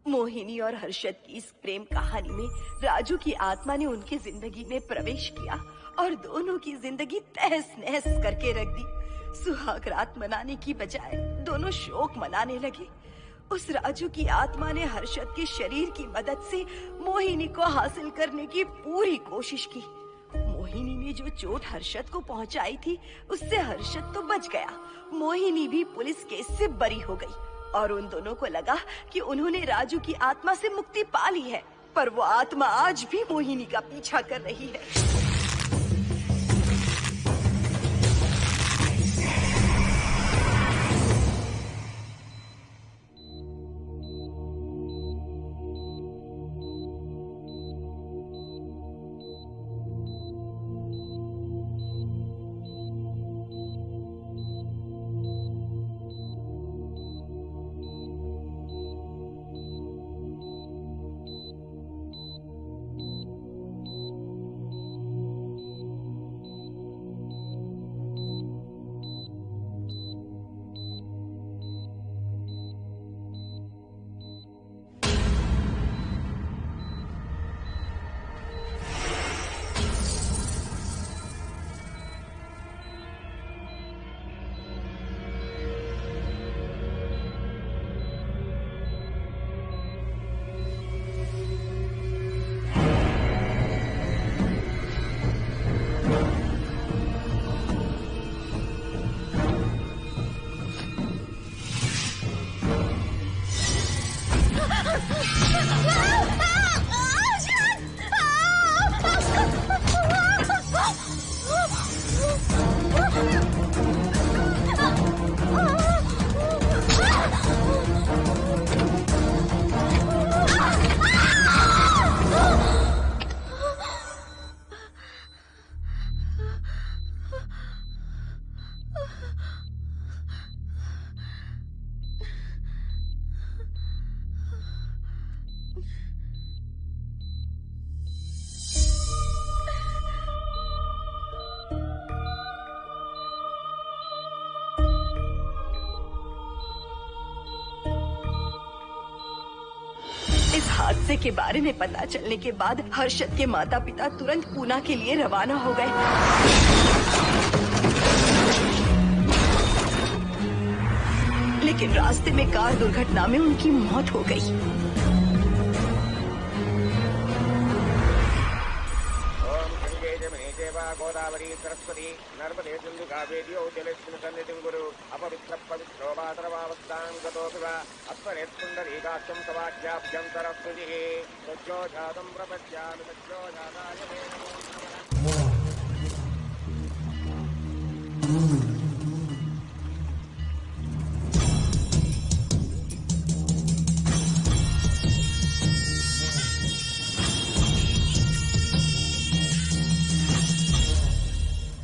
मोहिनी और हर्षद की इस प्रेम कहानी में राजू की आत्मा ने उनकी जिंदगी में प्रवेश किया और दोनों की जिंदगी तहस नहस करके रख दी। सुहाग रात मनाने की बजाय दोनों शोक मनाने लगे। उस राजू की आत्मा ने हर्षद के शरीर की मदद से मोहिनी को हासिल करने की पूरी कोशिश की। मोहिनी ने जो चोट हर्षद को पहुंचाई थी उससे हर्षद तो बच गया, मोहिनी भी पुलिस केस से बरी हो गई और उन दोनों को लगा कि उन्होंने राजू की आत्मा से मुक्ति पा ली है, पर वो आत्मा आज भी मोहिनी का पीछा कर रही है। इस हादसे के बारे में पता चलने के बाद हर्षद के माता पिता तुरंत पूना के लिए रवाना हो गए। लेकिन रास्ते में कार दुर्घटना में उनकी मौत हो गई। गोदावरी सरस्वती नर्मदे सिंधु कावेरी जलेस्मिन् सन्निधिं कुरु अपवित्र पवित्रो वातरवावस्थां गतोऽपि वा अस्मरेत् पुण्डरीकाक्षं तवाख्याभ्यन्तरस्तुतिः सज्जो जातं प्रपद्यामि सज्जो जाताय मे नमो नमः।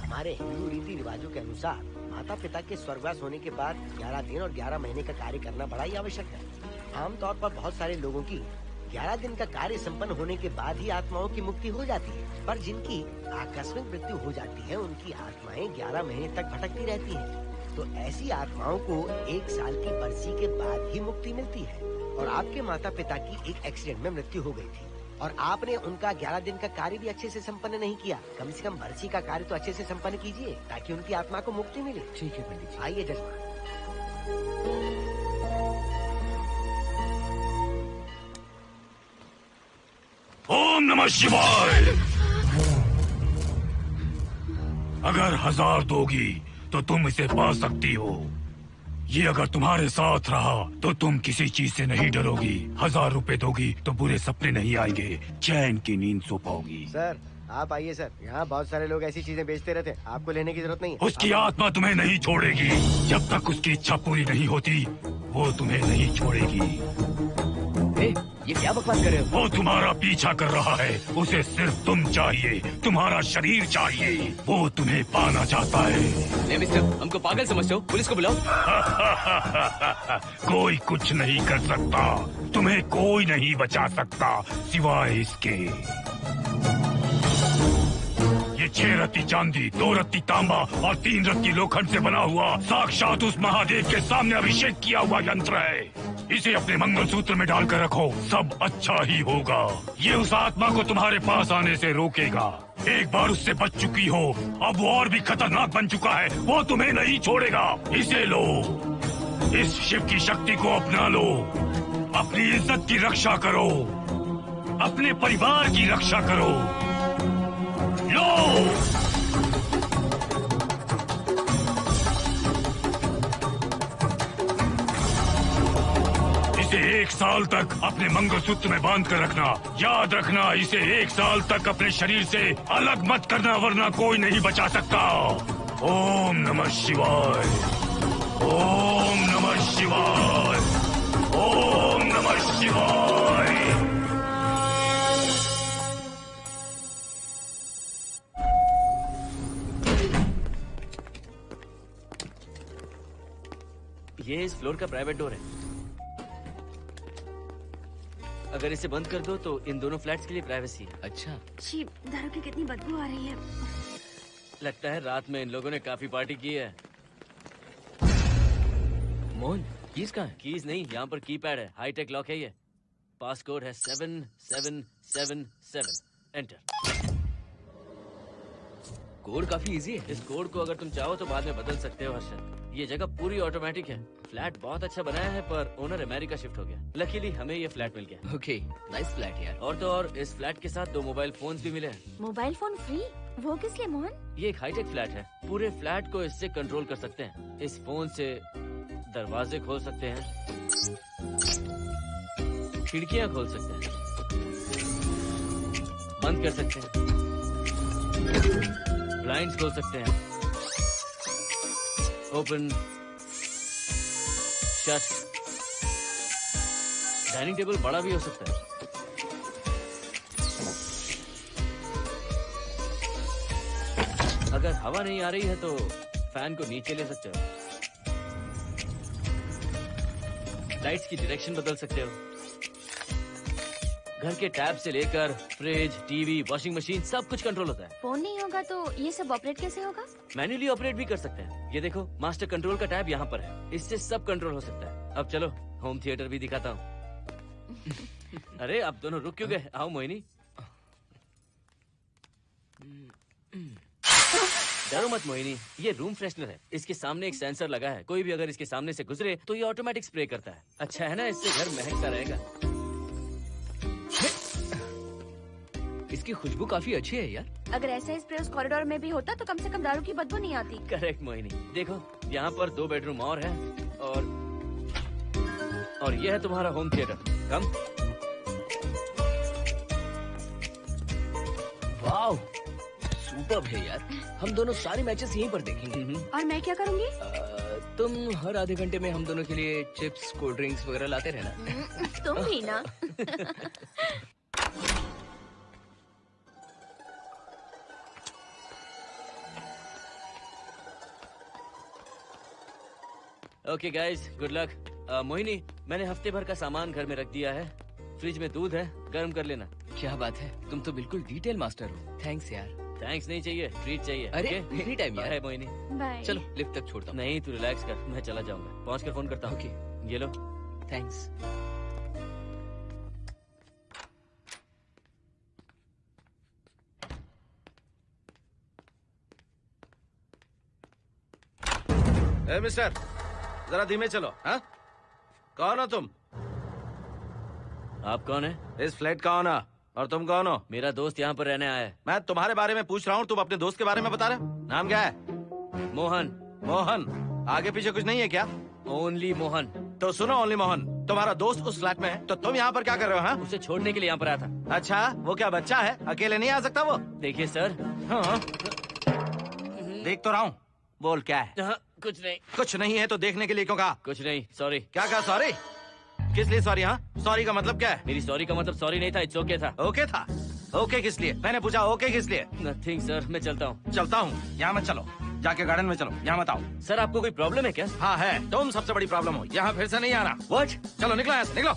हमारे हिंदू रीति रिवाजों के अनुसार माता पिता के स्वर्गवास होने के बाद 11 दिन और 11 महीने का कार्य करना बड़ा ही आवश्यक है। आमतौर पर बहुत सारे लोगों की 11 दिन का कार्य संपन्न होने के बाद ही आत्माओं की मुक्ति हो जाती है, पर जिनकी आकस्मिक मृत्यु हो जाती है उनकी आत्माएं 11 महीने तक भटकती रहती हैं। तो ऐसी आत्माओं को 1 साल की बरसी के बाद ही मुक्ति मिलती है। और आपके माता पिता की एक एक्सीडेंट में मृत्यु हो गई थी और आपने उनका 11 दिन का कार्य भी अच्छे से संपन्न नहीं किया। कम से कम बरसी का कार्य तो अच्छे से संपन्न कीजिए ताकि उनकी आत्मा को मुक्ति मिले। ठीक है पंडित जी। आइए जजमान। ओम नमः शिवाय। अगर 1000 दोगी तो तुम इसे पा सकती हो। ये अगर तुम्हारे साथ रहा तो तुम किसी चीज से नहीं डरोगी। 1000 रुपए दोगी तो बुरे सपने नहीं आएंगे, चैन की नींद सो पाओगी। सर आप आइए सर, यहाँ बहुत सारे लोग ऐसी चीजें बेचते रहते हैं, आपको लेने की जरूरत नहीं है। उसकी आत्मा तुम्हें नहीं छोड़ेगी, जब तक उसकी इच्छा पूरी नहीं होती वो तुम्हें नहीं छोड़ेगी। ये क्या बकवास कर रहे हो? वो तुम्हारा पीछा कर रहा है, उसे सिर्फ तुम चाहिए, तुम्हारा शरीर चाहिए, वो तुम्हें पाना चाहता है। नहीं मिस्टर, हमको पागल समझते हो? पुलिस को बुलाओ। कोई कुछ नहीं कर सकता, तुम्हें कोई नहीं बचा सकता सिवाय इसके। ये 6 रत्ती चांदी, 2 रत्ती तांबा और 3 रत्ती लोखंड से बना हुआ साक्षात उस महादेव के सामने अभिषेक किया हुआ यंत्र है। इसे अपने मंगलसूत्र में डालकर रखो, सब अच्छा ही होगा। ये उस आत्मा को तुम्हारे पास आने से रोकेगा। एक बार उससे बच चुकी हो, अब वो और भी खतरनाक बन चुका है, वो तुम्हें नहीं छोड़ेगा। इसे लो, इस शिव की शक्ति को अपना लो, अपनी इज्जत की रक्षा करो, अपने परिवार की रक्षा करो। लो! इसे 1 साल तक अपने मंगलसूत्र में बांध कर रखना। याद रखना, इसे 1 साल तक अपने शरीर से अलग मत करना, वरना कोई नहीं बचा सकता। ओम नमः शिवाय, ओम नमः शिवाय, ओम नमः शिवाय। ये इस फ्लोर का प्राइवेट डोर है। अगर इसे बंद कर दो तो इन दोनों फ्लैट्स के लिए प्राइवेसी है। अच्छा, छी, दारू की कितनी बदबू आ रही है। लगता है रात में इन लोगों ने काफी पार्टी की है। मोहन कीज कहाँ है? कीज नहीं, यहाँ पर कीपैड है, हाईटेक लॉक है ये। पास कोड है 7777। एंटर। कोड काफी इजी है। इस कोड को अगर तुम चाहो तो बाद में बदल सकते हो हर्षद। ये जगह पूरी ऑटोमेटिक है। फ्लैट बहुत अच्छा बनाया है, पर ओनर अमेरिका शिफ्ट हो गया। लकीली हमें ये फ्लैट मिल गया। ओके, नाइस फ्लैट यार। और तो और इस फ्लैट के साथ 2 मोबाइल फोन्स भी मिले हैं। Mobile phone free? वो किस लिए मोहन? ये एक हाईटेक फ्लैट है, पूरे फ्लैट को इससे कंट्रोल कर सकते हैं। इस फोन से दरवाजे खोल सकते हैं, खिड़कियां खोल सकते हैं, बंद कर सकते हैं, ब्लाइंड्स खोल सकते हैं, ओपन, शट। डाइनिंग टेबल बड़ा भी हो सकता है। अगर हवा नहीं आ रही है तो फैन को नीचे ले सकते हो। लाइट्स की डायरेक्शन बदल सकते हो। घर के टैब से लेकर फ्रिज, टीवी, वॉशिंग मशीन सब कुछ कंट्रोल होता है। फोन नहीं होगा तो ये सब ऑपरेट कैसे होगा? मैन्युअली ऑपरेट भी कर सकते हैं। ये देखो, मास्टर कंट्रोल का टैब यहाँ पर है, इससे सब कंट्रोल हो सकता है। अब चलो होम थिएटर भी दिखाता हूँ। अरे आप दोनों रुक क्यों गए? आओ मोहिनी। डरो मत मोहिनी, ये रूम फ्रेशनर है। इसके सामने एक सेंसर लगा है, कोई भी अगर इसके सामने से गुजरे तो ये ऑटोमेटिक स्प्रे करता है। अच्छा है ना, इससे घर महकता रहेगा। इसकी खुशबू काफी अच्छी है यार। अगर ऐसा स्प्रे उस कॉरिडोर में भी होता तो कम से कम दारू की बदबू नहीं आती। करेक्ट मोहिनी। देखो यहाँ पर 2 बेडरूम और है, और ये है तुम्हारा होम थिएटर। कम। वाओ, सुपर्ब है यार। हम दोनों सारे मैचेस यहीं पर देखेंगे। और मैं क्या करूँगी? तुम हर आधे घंटे में हम दोनों के लिए चिप्स, कोल्ड ड्रिंक्स वगैरह लाते रहना। तुम ही ना। Okay guys, good luck. Mohini, मैंने हफ्ते भर का सामान घर में रख दिया है। फ्रिज में दूध है, गर्म कर लेना। क्या बात है, तुम तो बिल्कुल डिटेल मास्टर हो। थैंक्स यार। थैंक्स नहीं चाहिए, ट्रीट चाहिए। अरे okay? एनी टाइम यार। बाय मोहिनी। बाय। चलो लिफ्ट तक छोड़ता हूँ। नहीं, तू रिलैक्स कर, मैं चला जाऊंगा। पहुंच कर फोन करता हूँ। ओके, ये लो। थैंक्स। ए मिस्टर, जरा धीमे चलो। हाँ, कौन हो तुम? आप कौन है? इस फ्लैट का ओनर। और तुम कौन हो? मेरा दोस्त यहाँ पर रहने आया है। मैं तुम्हारे बारे में पूछ रहा हूँ, तुम अपने दोस्त के बारे में बता रहे हो। नाम क्या है? मोहन। मोहन? आगे पीछे कुछ नहीं है क्या? ओनली मोहन। तो सुनो ओनली मोहन, तुम्हारा दोस्त उस फ्लैट में है, तो तुम यहाँ पर क्या कर रहे हो? हाँ? उसे छोड़ने के लिए यहाँ पर आया था। अच्छा, वो क्या बच्चा है? अकेले नहीं आ सकता वो? देखिए सर। हाँ। देख तो रहा हूँ, बोल क्या है? हाँ, कुछ नहीं। कुछ नहीं है तो देखने के लिए क्यों कहा? कुछ नहीं, सॉरी। क्या कहा? सॉरी? किस लिए सॉरी? हाँ, सॉरी का मतलब क्या है? मेरी सॉरी का मतलब सॉरी नहीं था, इट्स ओके था। ओके था? ओके किस लिए? मैंने पूछा ओके किस लिए? नथिंग सर, मैं चलता हूँ। चलता हूँ? यहाँ मत चलो, जाके गार्डन में चलो, यहाँ मत आओ। सर आपको कोई प्रॉब्लम है क्या? हाँ है, तुम सबसे बड़ी प्रॉब्लम हो। यहाँ फिर से नहीं आना। व्हाट? चलो निकलो यहाँ से, निकलो।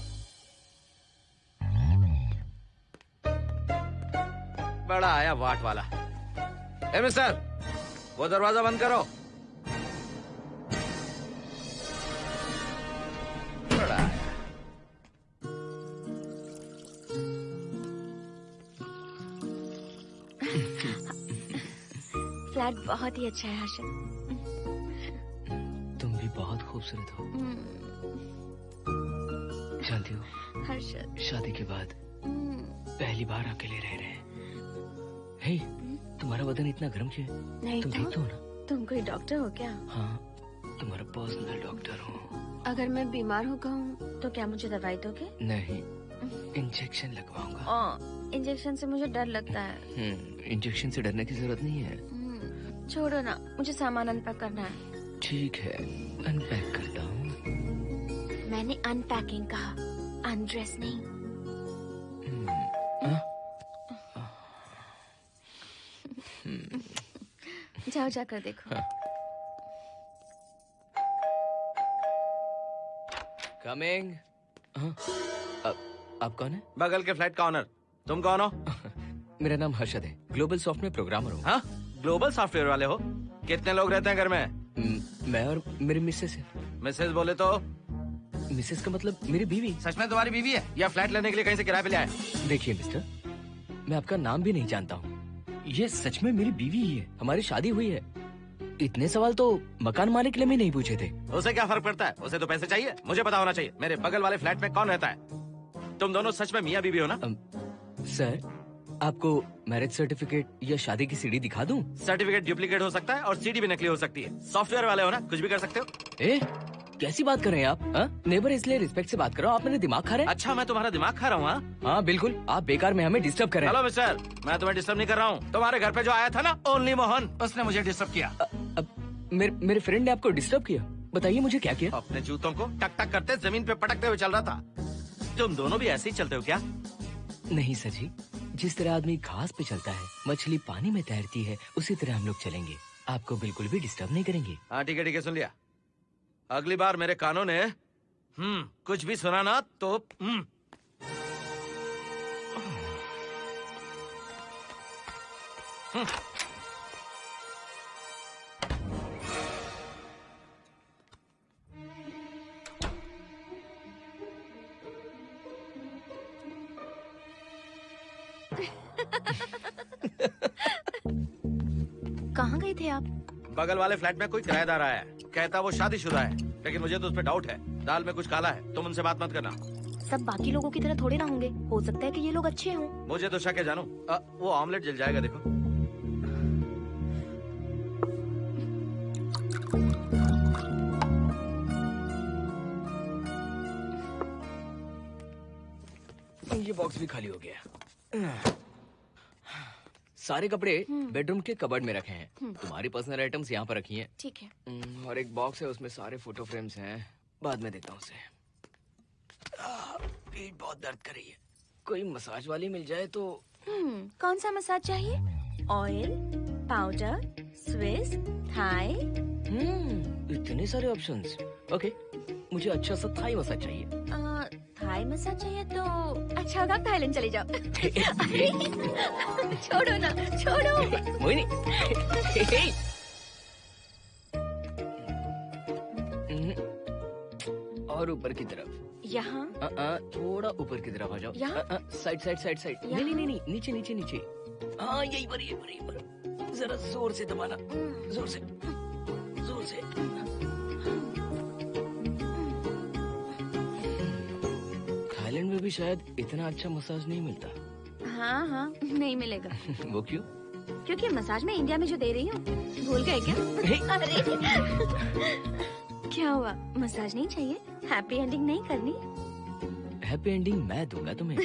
बड़ा आया वाट वाला। ए मिस्टर, वो दरवाजा बंद करो। बड़ा आया। फ्लैट बहुत ही अच्छा है हर्षद। तुम भी बहुत खूबसूरत हो। जानती हो, हर्षद, शादी के बाद पहली बार अकेले रह रहे हैं। हे, तुम्हारा बदन इतना गर्म क्यों है? नहीं तुम तो देखते हो ना? तुम कोई डॉक्टर हो क्या? हाँ, तुम्हारा पर्सनल डॉक्टर हूँ। अगर मैं बीमार हो गऊँ तो क्या मुझे दवाई दोगे? नहीं, इंजेक्शन लगवाऊंगा। इंजेक्शन से मुझे डर लगता है। इंजेक्शन से डरने की जरूरत नहीं है। छोड़ो ना, मुझे सामान अनपैक करना है। ठीक है, अनपैक करता हूँ। मैंने अनपैकिंग कहा, अनड्रेस नहीं। जाओ जाकर देखो। कमिंग। आप कौन है? बगल के फ्लैट का ऑनर। तुम कौन हो? मेरा नाम हर्षद है, ग्लोबल सॉफ्टवेयर प्रोग्रामर हूँ। हाँ, ग्लोबल सॉफ्टवेयर वाले हो? कितने लोग रहते हैं घर में? मैं और मेरी मिसेस है। मिसेस बोले तो? मिसेस का मतलब मेरी बीवी। सच में तुम्हारी बीवी है या फ्लैट लेने के लिए कहीं से किराए पे ले आए? देखिए मिस्टर, मैं आपका नाम भी नहीं जानता हूँ। ये सच में मेरी बीवी ही है, हमारी शादी हुई है। इतने सवाल तो मकान मालिक ने भी नहीं पूछे थे। उसे क्या फर्क पड़ता है? उसे तो पैसे चाहिए। मुझे पता होना चाहिए मेरे बगल वाले फ्लैट में कौन रहता है। तुम दोनों सच में मियाँ बीवी हो ना? सर, आपको मैरिज सर्टिफिकेट या शादी की सीडी दिखा दूं? सर्टिफिकेट डुप्लीकेट हो सकता है और सीडी भी नकली हो सकती है। सॉफ्टवेयर वाले हो ना, कुछ भी कर सकते हो। ए, कैसी बात कर रहे हैं आप? नेबर, इसलिए रिस्पेक्ट से बात करो। आप मेरे दिमाग खा रहे हैं? अच्छा, मैं तुम्हारा दिमाग खा रहा हूँ? हाँ बिल्कुल, आप बेकार में हमें डिस्टर्ब कर रहे हैं। हेलो मिस्टर, मैं तुम्हें डिस्टर्ब नहीं कर रहा हूँ। तुम्हारे घर पे जो आया था ना, ओनली मोहन, उसने मुझे डिस्टर्ब किया। मेरे फ्रेंड ने आपको डिस्टर्ब किया? बताइए मुझे क्या किया? अपने जूतों को टक टक करते जमीन पे पटकते हुए चल रहा था। तुम दोनों भी ऐसे ही चलते हो क्या? नहीं सर जी, जिस तरह आदमी घास पे चलता है, मछली पानी में तैरती है, उसी तरह हम लोग चलेंगे। आपको बिल्कुल भी डिस्टर्ब नहीं करेंगे। हाँ ठीक है, सुन लिया। अगली बार मेरे कानों ने कुछ भी सुना ना तो कहाँ गए थे आप? बगल वाले फ्लैट में कोई किराएदार आया है, कहता वो शादीशुदा है, लेकिन मुझे तो उस पर डाउट है। दाल में कुछ काला है, तुम उनसे बात मत करना। सब बाकी लोगों की तरह थोड़े ना होंगे, हो सकता है कि ये लोग अच्छे हों। मुझे तो शक है जानू। वो ऑमलेट जल जाएगा, देखो। ये बॉक्स भी खाली हो गया। सारे कपड़े बेडरूम के कबर्ड में रखे हैं। तुम्हारी पर्सनल आइटम्स यहाँ पर रखी हैं। ठीक है। और एक बॉक्स है, उसमें सारे फोटो फ्रेम्स हैं। बाद में देता हूँ उसे। पीठ बहुत दर्द कर रही है, कोई मसाज वाली मिल जाए तो। कौन सा मसाज चाहिए? Oil, powder, Swiss, Thai? इतने सारे ऑप्शंस। ओके, मुझे अच्छा सा थाई मसाज चाहिए। थाई मसाज चाहिए तो अच्छा होगा थाईलैंड चले जाओ। छोड़ो ना, छोड़ो। मोहिनी। और ऊपर की तरफ। यहाँ? थोड़ा ऊपर की तरफ आ जाओ। यहाँ? Side side side side. नहीं नहीं नहीं, नीचे नीचे नीचे। हाँ यही पर, यही पर, यही पर। जरा जोर से दबाना, जोर से, जोर से। थाईलैंड में भी शायद इतना अच्छा मसाज नहीं मिलता। हाँ हाँ, नहीं मिलेगा। वो क्यों? क्योंकि मसाज में इंडिया में जो दे रही हूँ, भूल गए क्या? अरे क्या हुआ, मसाज नहीं चाहिए? हैप्पी एंडिंग नहीं करनी? हैप्पी एंडिंग मैं दूंगा तुम्हें।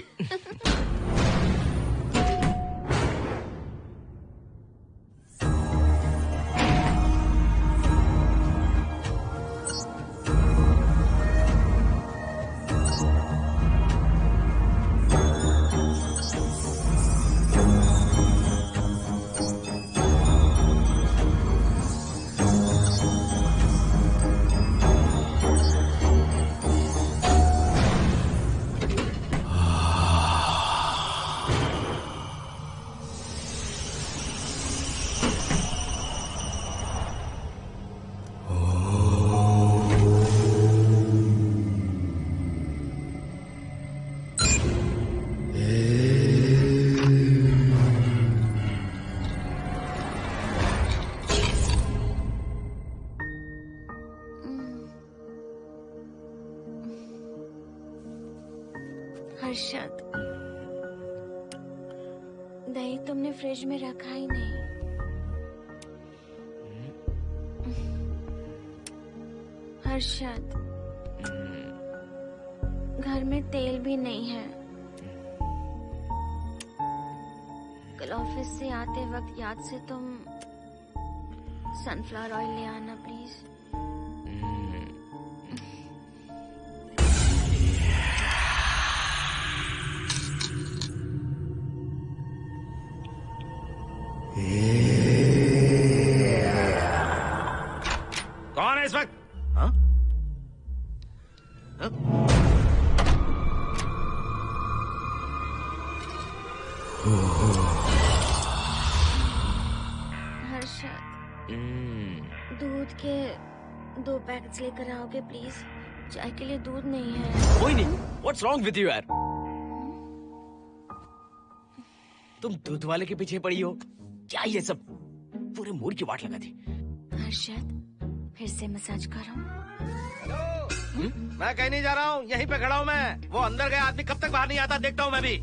हर्षद, दही तुमने फ्रिज में रखा ही नहीं। हर्षद, घर में तेल भी नहीं है। कल ऑफिस से आते वक्त याद से तुम सनफ्लावर ऑयल ले आना प्लीज। कौन है इस वक्त? हाँ? हाँ? हर्षद, दूध के 2 पैकेट्स लेकर आओगे प्लीज? चाय के लिए दूध नहीं है। कोई नहीं। What's wrong with you यार? तुम दूध वाले के पीछे पड़ी हो? क्या ये सब? पूरे मूड की वाट लगा दी। हर्षद, फिर से मसाज करो। मैं कहीं नहीं जा रहा हूँ, यहीं पे खड़ा हूँ मैं। वो अंदर गया आदमी कब तक बाहर नहीं आता, देखता हूँ मैं भी।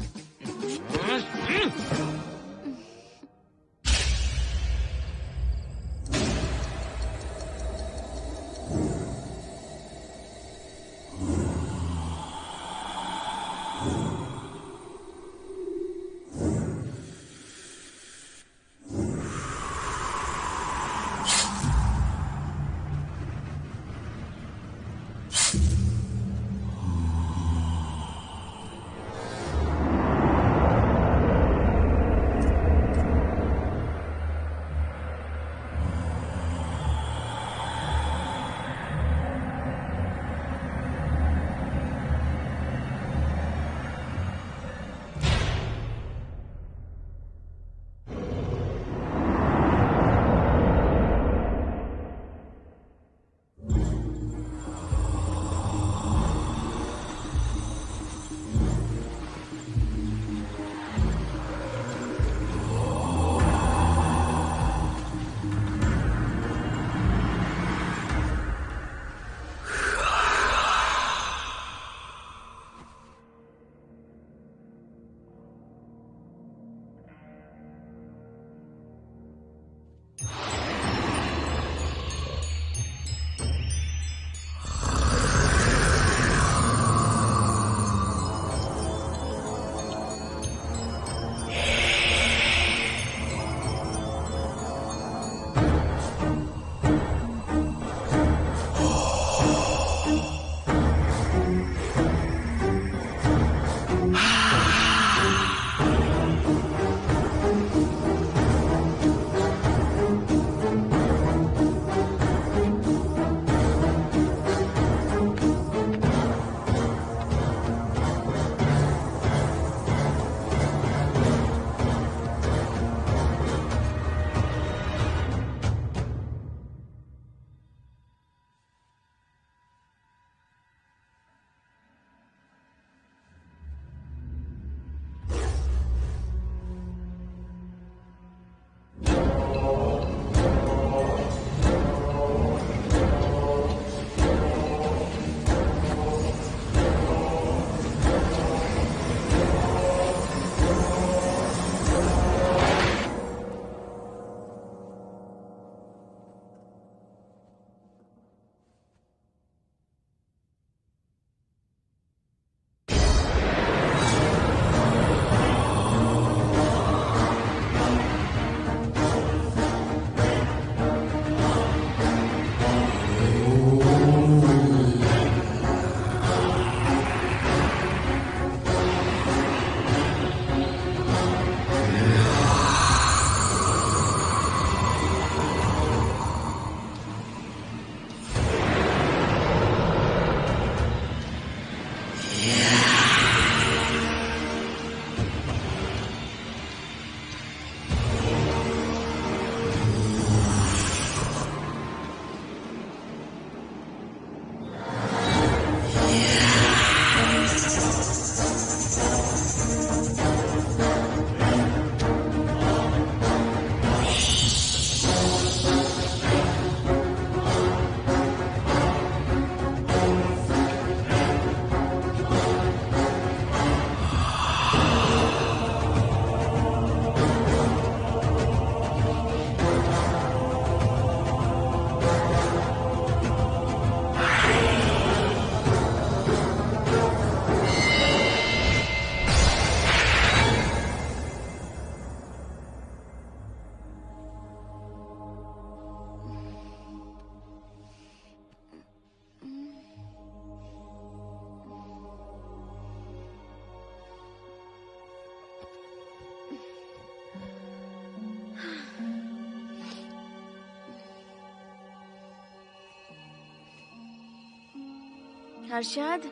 हर्षद,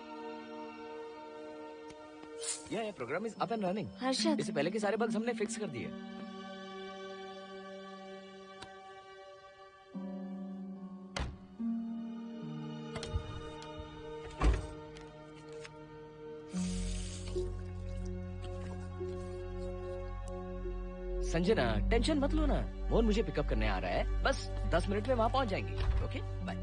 ये program is up and running. Harshad, इससे पहले के सारे बग्स हमने फिक्स कर दिए। संजना, टेंशन मत लो ना, मोहन मुझे पिकअप करने आ रहा है, बस 10 मिनट में वहां पहुंच जाएंगे। Okay bye.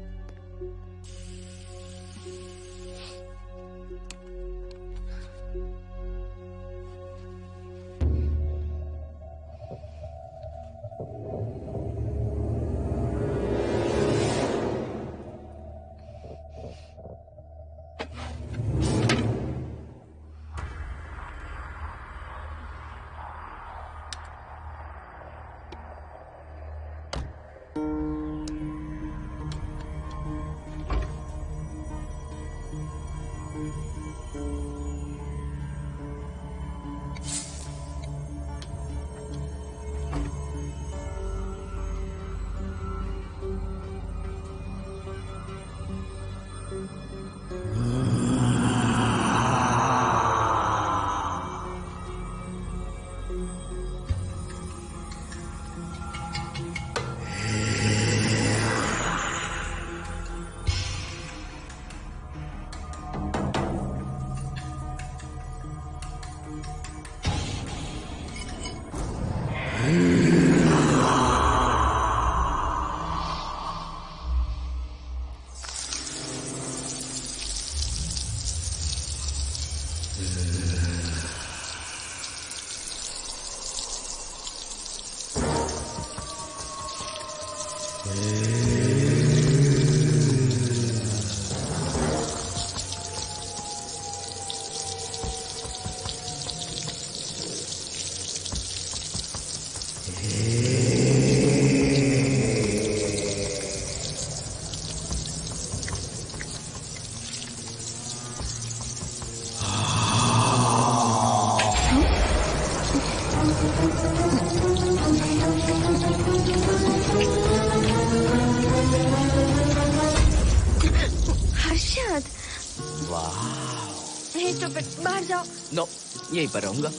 बाहर जाओ। नो, यहीं पर रहूंगा,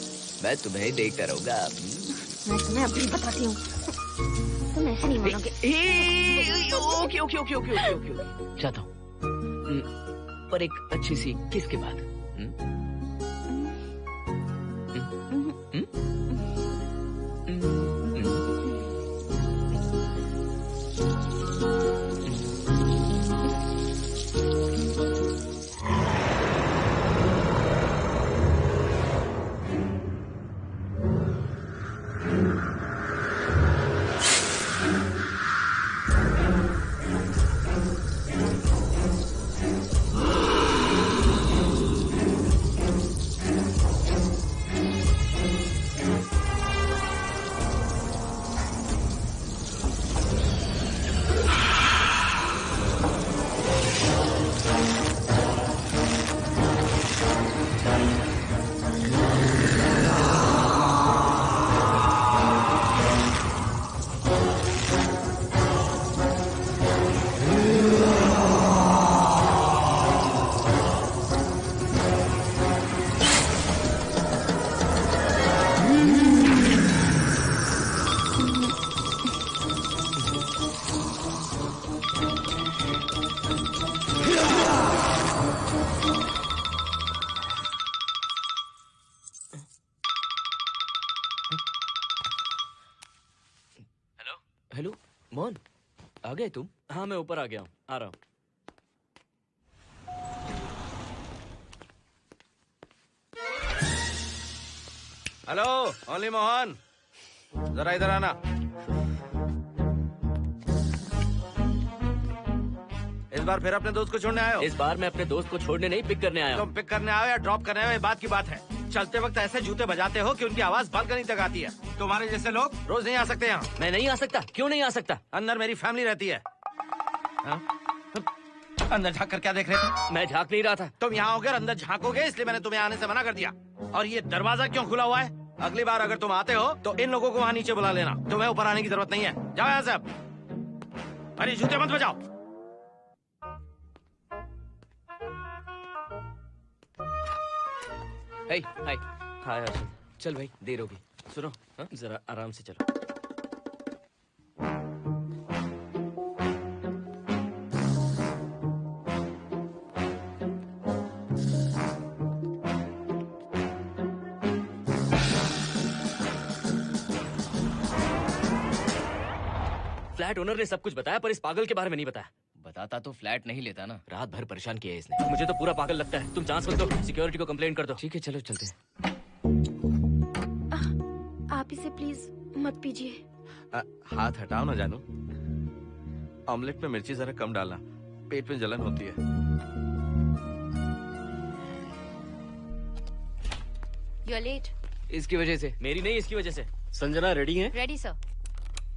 मैं तुम्हें देखता रहूंगा। मैं तुम्हें अभी बताती हूँ, तुम ऐसे नहीं मानोगे। Okay okay okay okay okay okay, चाहता हूँ, पर एक अच्छी सी किस के बाद। हेलो मोहन, आ गए तुम? हाँ मैं ऊपर आ गया हूँ, आ रहा हूँ। हेलो ओनली मोहन, जरा इधर आना। इस बार फिर अपने दोस्त को छोड़ने आए हो? इस बार मैं अपने दोस्त को छोड़ने नहीं, पिक करने आया हूँ। तुम पिक करने आए हो या ड्रॉप करने आए हो, ये बात की बात है। चलते वक्त ऐसे जूते बजाते हो कि उनकी आवाज बालकनी तक आती है। तुम्हारे जैसे लोग रोज नहीं आ सकते यहाँ। मैं नहीं आ सकता? क्यों नहीं आ सकता? अंदर मेरी फैमिली रहती है। अंदर झांक कर क्या देख रहे थे? मैं झांक नहीं रहा था। तुम यहाँ होकर अंदर झांकोगे, इसलिए मैंने तुम्हें आने से मना कर दिया। और ये दरवाजा क्यों खुला हुआ है? अगली बार अगर तुम आते हो तो इन लोगों को वहाँ नीचे बुला लेना, तुम्हें ऊपर आने की जरूरत नहीं है। जाओ यहाँ से अब। अरे जूते मत बजाओ। हाय। हाय हर्षद। चल भाई, देर होगी। सुनो, हाँ? जरा आराम से चलो। फ्लैट ओनर ने सब कुछ बताया, पर इस पागल के बारे में नहीं बताया। बताता तो फ्लैट नहीं लेता ना। रात भर परेशान किया है इसने। मुझे तो पूरा पागल लगता है। तुम चांस मत दो, सिक्योरिटी को कंप्लेंट कर दो। ठीक है, चलो चलते हैं। आप इसे प्लीज मत पीजिए। हाथ हटाओ ना जानू। ऑमलेट में मिर्ची जरा कम डालना, पेट में जलन होती है। You are late. इसकी वजह से। मेरी नहीं, इसकी वजह से। संजना रेडी हैं? Ready sir.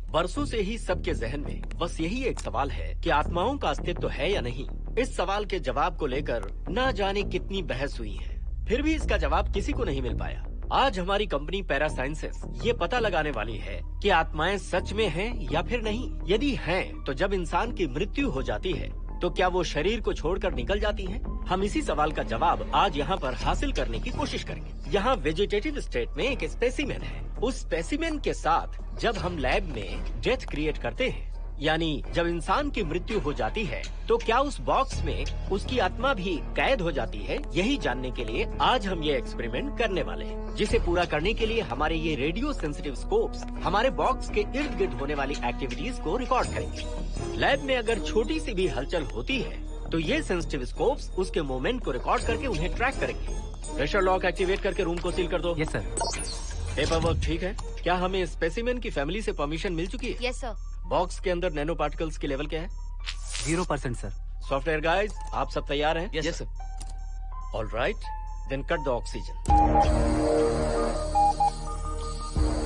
बरसों से ही सबके जहन में बस यही एक सवाल है कि आत्माओं का अस्तित्व है या नहीं। इस सवाल के जवाब को लेकर ना जाने कितनी बहस हुई है, फिर भी इसका जवाब किसी को नहीं मिल पाया। आज हमारी कंपनी पैरा साइंसेस ये पता लगाने वाली है कि आत्माएं सच में हैं या फिर नहीं। यदि हैं, तो जब इंसान की मृत्यु हो जाती है तो क्या वो शरीर को छोड़कर निकल जाती हैं? हम इसी सवाल का जवाब आज यहाँ पर हासिल करने की कोशिश करेंगे। यहाँ वेजिटेटिव स्टेट में एक स्पेसिमेन है। उस स्पेसिमेन के साथ जब हम लैब में डेथ क्रिएट करते हैं, यानी जब इंसान की मृत्यु हो जाती है, तो क्या उस बॉक्स में उसकी आत्मा भी कैद हो जाती है? यही जानने के लिए आज हम ये एक्सपेरिमेंट करने वाले हैं, जिसे पूरा करने के लिए हमारे ये रेडियो सेंसिटिव स्कोप्स हमारे बॉक्स के इर्द गिर्द होने वाली एक्टिविटीज को रिकॉर्ड करेंगे। लैब में अगर छोटी सी भी हलचल होती है तो ये सेंसिटिव स्कोप्स उसके मूवमेंट को रिकॉर्ड करके उन्हें ट्रैक करेंगे। प्रेशर लॉक एक्टिवेट करके रूम को सील कर दो। Yes sir. पेपर वर्क ठीक है? क्या हमें स्पेसिमेन की फैमिली से परमिशन मिल चुकी है? Yes sir. बॉक्स के अंदर नैनो पार्टिकल्स की लेवल क्या है? 0% सर। सॉफ्टवेयर गाइस, आप सब तैयार हैं? Yes sir. All right, then cut the oxygen.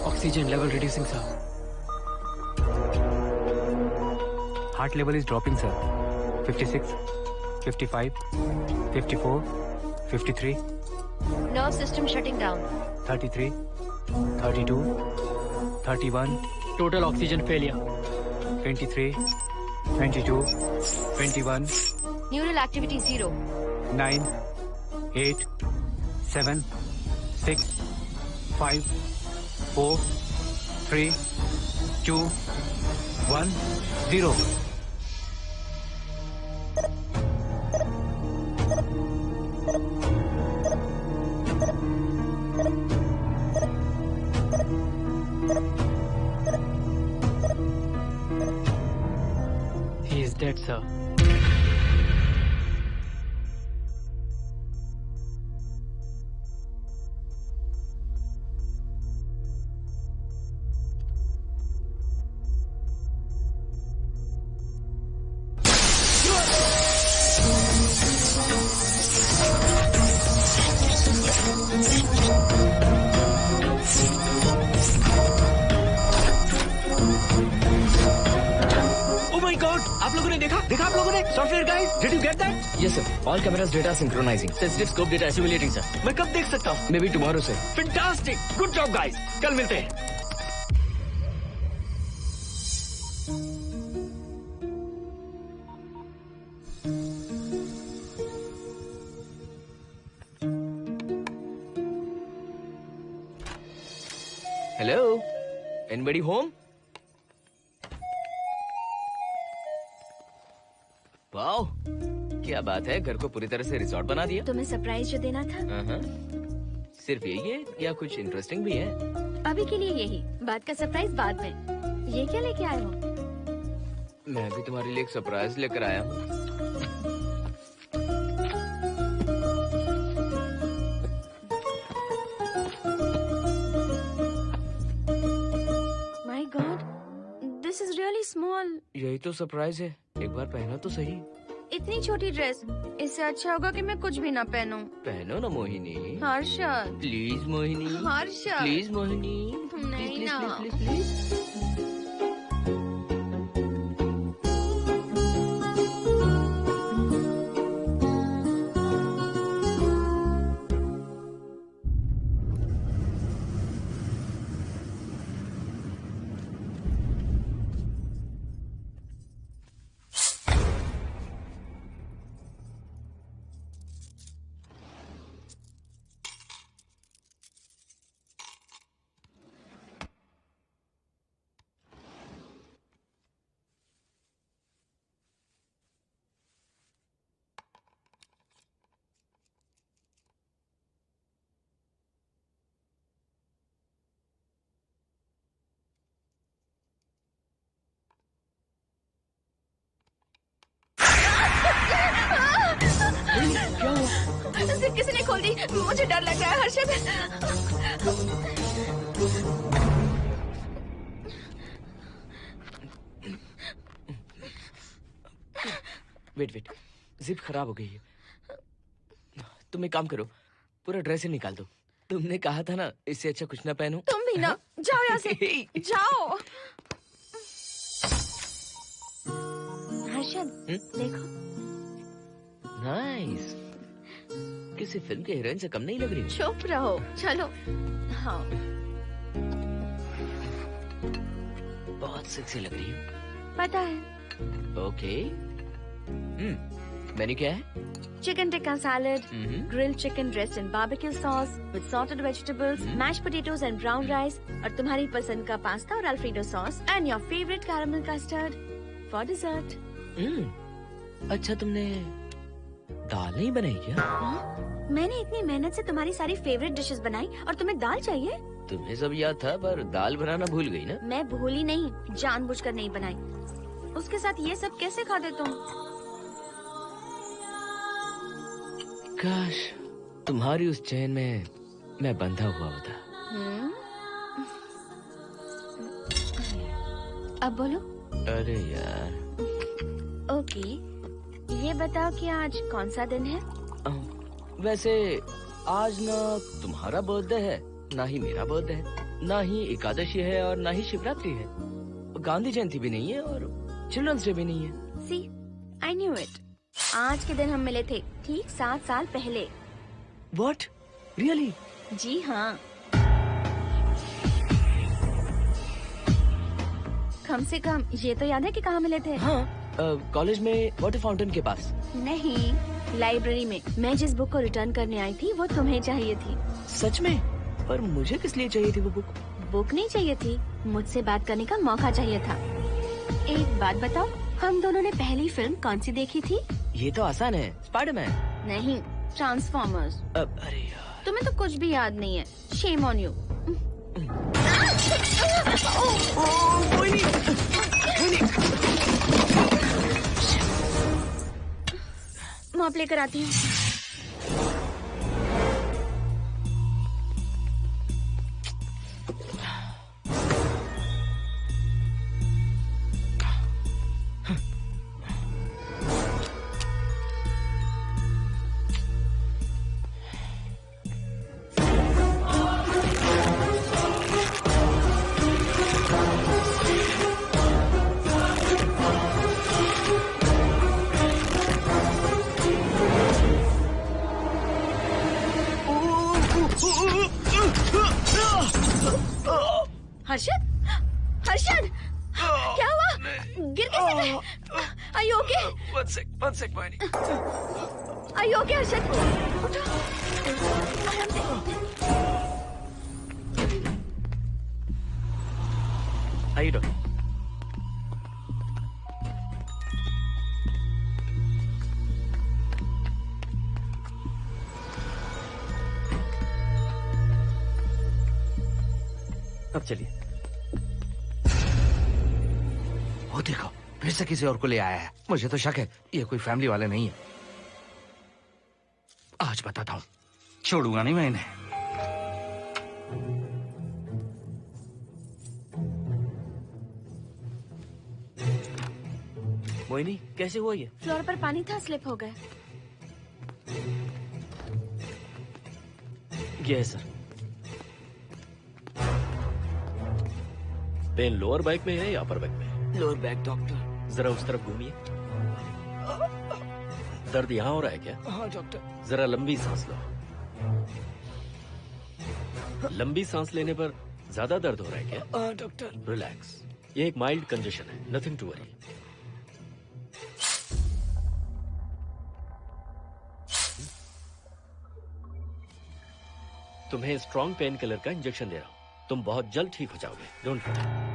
Oxygen level reducing sir. Heart level is dropping sir. 56, 55, 54, 53, Nerve system shutting down. 33, 32, 31. Total oxygen failure. 23, 22, 21, Neural activity 0. 9, 8, 7, 6, 5, 4, 3, 2, 1, 0. He is dead, sir. आप लोगों ने देखा आप लोगों ने? Software guys, did you get that? Yes sir. All cameras data synchronizing. Sensitive scope data assimilating, sir. मैं कब देख सकता हूँ? Maybe tomorrow sir. Fantastic, good job guys, कल मिलते हैं। Hello. Anybody home? वाओ, क्या बात है, घर को पूरी तरह से रिसोर्ट बना दिया। तुम्हें सरप्राइज जो देना था। सिर्फ यही है या कुछ इंटरेस्टिंग भी है? अभी के लिए यही, बात का सरप्राइज बाद में। ये क्या लेके आए हो? मैं भी तुम्हारे लिए एक सरप्राइज लेकर आया हूँ। My God, this is really small. यही तो सरप्राइज है, एक बार पहना तो सही। इतनी छोटी ड्रेस, इससे अच्छा होगा कि मैं कुछ भी ना पहनूं। पहनो ना मोहिनी। हर्षद, प्लीज मोहिनी। हर्षद, प्लीज मोहिनी। नहीं प्लीज, ना। Please, please, please. जिप किसी ने खोल दी, मुझे डर लग रहा है हर्षद। वेट, जिप खराब हो गई है। तुम एक काम करो, पूरा ड्रेस ही निकाल दो। तुमने कहा था ना इससे अच्छा कुछ ना पहनो। तुम भी ना, जाओ यहाँ से, जाओ। हर्षद, देखो। नाइस, किसी फिल्म के हीरोइन से कम नहीं लग रही। चुप रहो, चलो। हाँ, बहुत सेक्सी लग रही है। पता है। ओके। मेन्यू क्या है? Chicken tikka salad, grilled chicken dressed in barbecue sauce with salted vegetables, mashed potatoes and brown rice, और तुम्हारी पसंद का पास्ता और alfredo sauce, and your favorite caramel custard for dessert. अच्छा, तुमने दाल नहीं बनाई क्या? मैंने इतनी मेहनत से तुम्हारी सारी फेवरेट डिशेस बनाई और तुम्हें दाल चाहिए? तुम्हें सब याद था, पर दाल बनाना भूल गई ना? मैं भूली नहीं, जानबूझकर नहीं बनाई। उसके साथ ये सब कैसे खाते तुम? काश तुम्हारी उस चैन में मैं बंधा हुआ होता। अब बोलो। अरे यार। ओके, ये बताओ कि आज कौन सा दिन है? वैसे आज ना तुम्हारा बर्थडे है, ना ही मेरा बर्थडे है, ना ही एकादशी है और ना ही शिवरात्रि है। गांधी जयंती भी नहीं है और चिल्ड्रंस डे भी नहीं है। सी, आई न्यू इट। आज के दिन हम मिले थे, ठीक 7 साल पहले। What? Really? जी हाँ। कम से कम ये तो याद है कि कहाँ मिले थे? हाँ, कॉलेज में वाटर फाउंटेन के पास। नहीं, लाइब्रेरी में। मैं जिस बुक को रिटर्न करने आई थी वो तुम्हें चाहिए थी। सच में? पर मुझे किस लिए चाहिए थी वो बुक? बुक नहीं चाहिए थी, मुझसे बात करने का मौका चाहिए था। एक बात बताओ, हम दोनों ने पहली फिल्म कौन सी देखी थी? ये तो आसान है, स्पाइडरमैन। नहीं, ट्रांसफॉर्मर्स। अरे यार, तुम्हें तो कुछ भी याद नहीं है। Shame on you. मॉप लेकर आती हूँ। हर्षद, हर्षद, क्या हुआ? गिर कैसे गए? Are you okay? One sec, Moini. Are you okay, Harshad? उठो, आराम से। आइए डॉक्टर। अब चलिए। वो देखो, फिर से किसी और को ले आया है। मुझे तो शक है ये कोई फैमिली वाले नहीं है। आज बताता हूँ, छोड़ूंगा नहीं मैं इन्हें। मोहिनी, कैसे हुआ ये? फ्लोर पर पानी था, स्लिप हो गए। ये है सर। पेन लोअर बैक में है या अपर बैक में? Lower back doctor. जरा उस तरफ घूमिए। दर्द यहाँ हो रहा है क्या? हाँ डॉक्टर। जरा लंबी सांस लो। लंबी सांस लेने पर ज्यादा दर्द हो रहा है क्या? हाँ डॉक्टर। रिलैक्स, ये एक माइल्ड कंजेशन है, नथिंग टू वरी। तुम्हें स्ट्रॉन्ग पेन किलर का इंजेक्शन दे रहा हूँ, तुम बहुत जल्द ठीक हो जाओगे, डोंट वरी।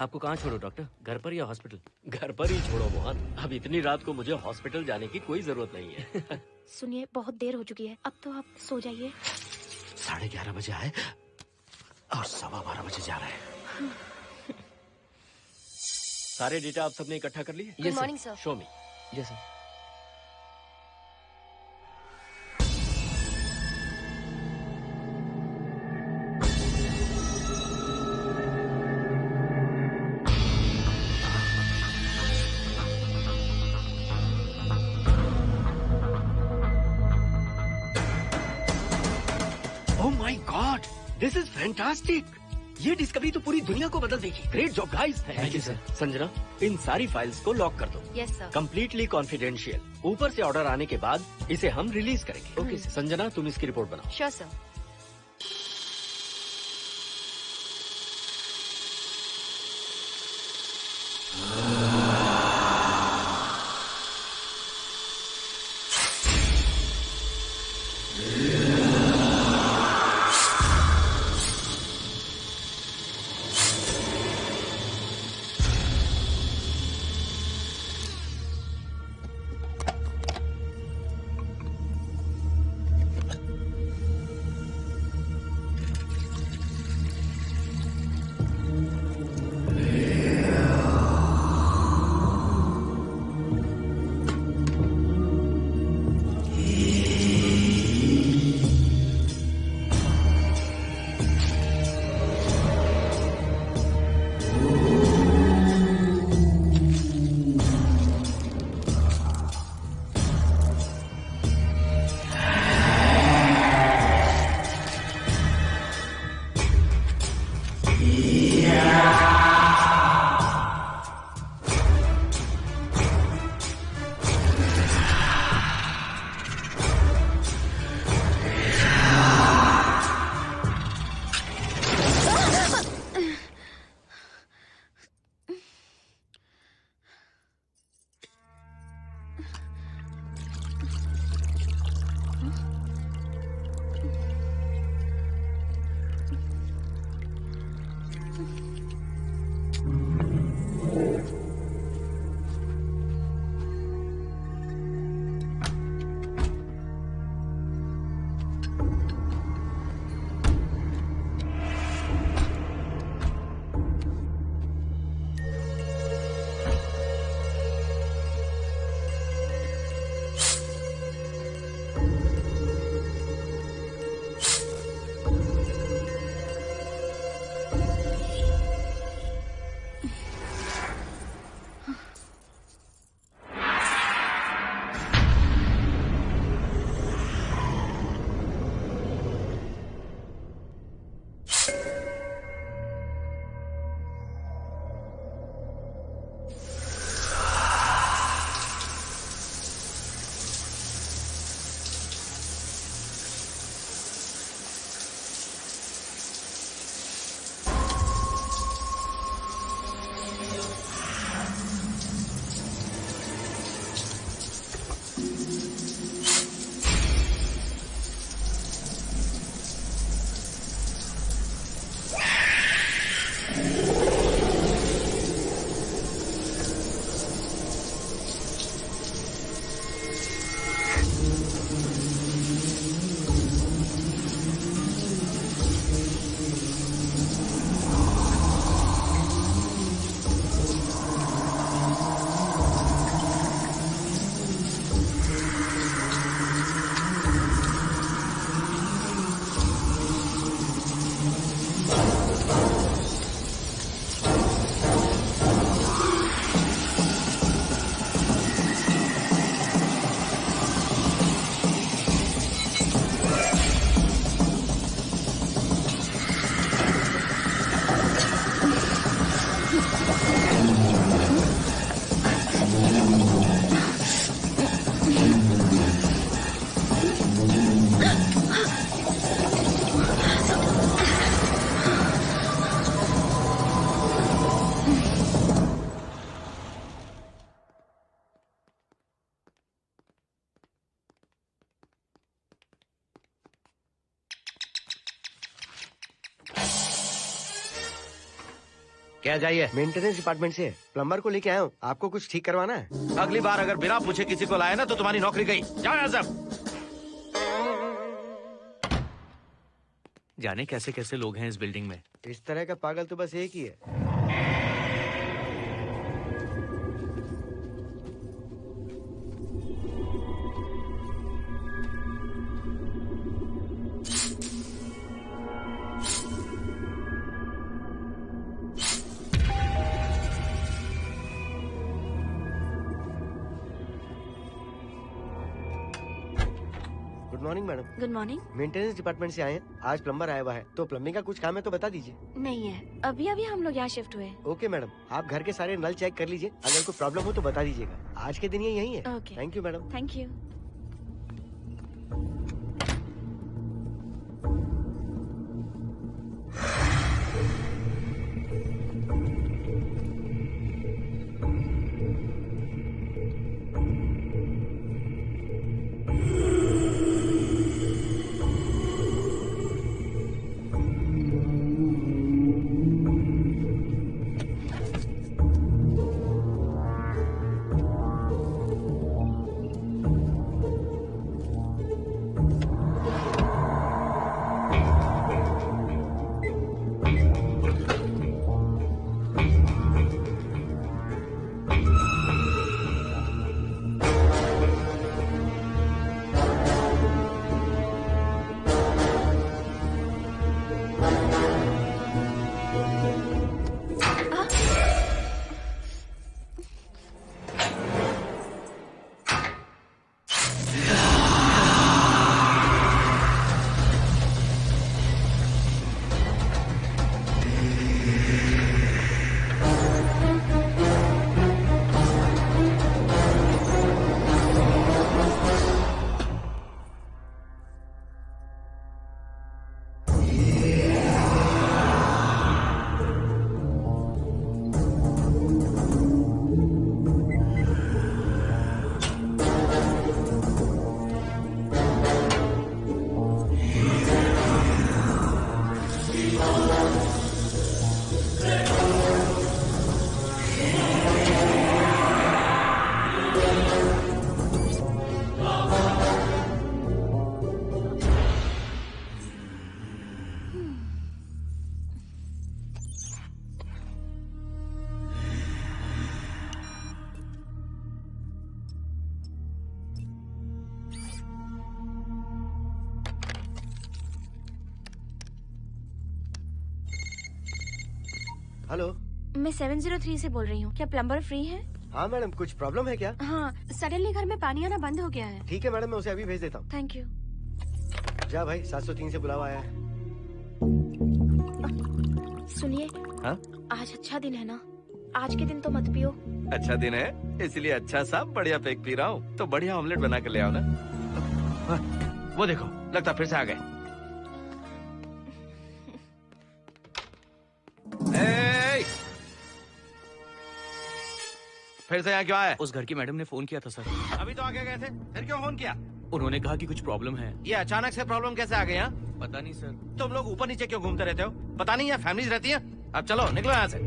आपको कहाँ छोड़ो डॉक्टर, घर पर या हॉस्पिटल? घर पर ही छोड़ो मोहन, अब इतनी रात को मुझे हॉस्पिटल जाने की कोई जरूरत नहीं है। सुनिए, बहुत देर हो चुकी है, अब तो आप सो जाइए। 11:30 बजे आए और 12:15 बजे जा रहे हैं। सारे डेटा आप सबने इकट्ठा कर लिए? Good morning, sir. Show me. Yes sir. This is fantastic. ये डिस्कवरी तो पूरी दुनिया को बदल देगी। Great job guys. Thank you sir. Sanjana, इन सारी फाइल्स को लॉक कर दो। Yes sir. Completely confidential. ऊपर से ऑर्डर आने के बाद इसे हम रिलीज करेंगे। Okay sir. संजना, तुम इसकी रिपोर्ट बनाओ। Sure sir. क्या चाहिए? मेंटेनेंस डिपार्टमेंट से प्लम्बर को लेके आया हूँ। आपको कुछ ठीक करवाना है? अगली बार अगर बिना पूछे किसी को लाए ना तो तुम्हारी नौकरी गई। जाओ यहाँ सब। जाने कैसे कैसे लोग हैं इस बिल्डिंग में। इस तरह का पागल तो बस एक ही है। Good morning madam. Good morning. Maintenance department से आए हैं। आज प्लम्बर आया हुआ है, तो प्लम्बिंग का कुछ काम है तो बता दीजिए। नहीं है, अभी अभी हम लोग यहाँ शिफ्ट हुए। ओके मैडम, आप घर के सारे नल चेक कर लीजिए, अगर कोई प्रॉब्लम हो तो बता दीजिएगा। आज के दिन ये यही है। Okay. Thank you madam. Thank you. Hello, मैं 703 से बोल रही हूँ। क्या प्लम्बर फ्री है? हाँ मैडम, कुछ प्रॉब्लम है क्या? हाँ, सडनली घर में पानी आना बंद हो गया है। ठीक है मैडम, मैं उसे अभी भेज देता हूँ। Thank you. जा भाई, 703 से बुलावा आया है। सुनिए, हाँ? आज अच्छा दिन है ना? आज के दिन तो मत पियो। अच्छा दिन है, इसलिए अच्छा सा बढ़िया पेक पी रहा हूँ। तो बढ़िया ऑमलेट बना कर ले आओ ना। वो देखो, लगता फिर से आ गए। फिर से यहाँ क्यों आए? उस घर की मैडम ने फोन किया था सर। अभी तो आगे गए थे, फिर क्यों फोन किया? उन्होंने कहा कि कुछ प्रॉब्लम है। ये अचानक से प्रॉब्लम कैसे आ गई यहाँ? पता नहीं सर। तुम लोग ऊपर नीचे क्यों घूमते रहते हो? पता नहीं है फैमिलीज रहती हैं? अब चलो निकलो यहाँ से।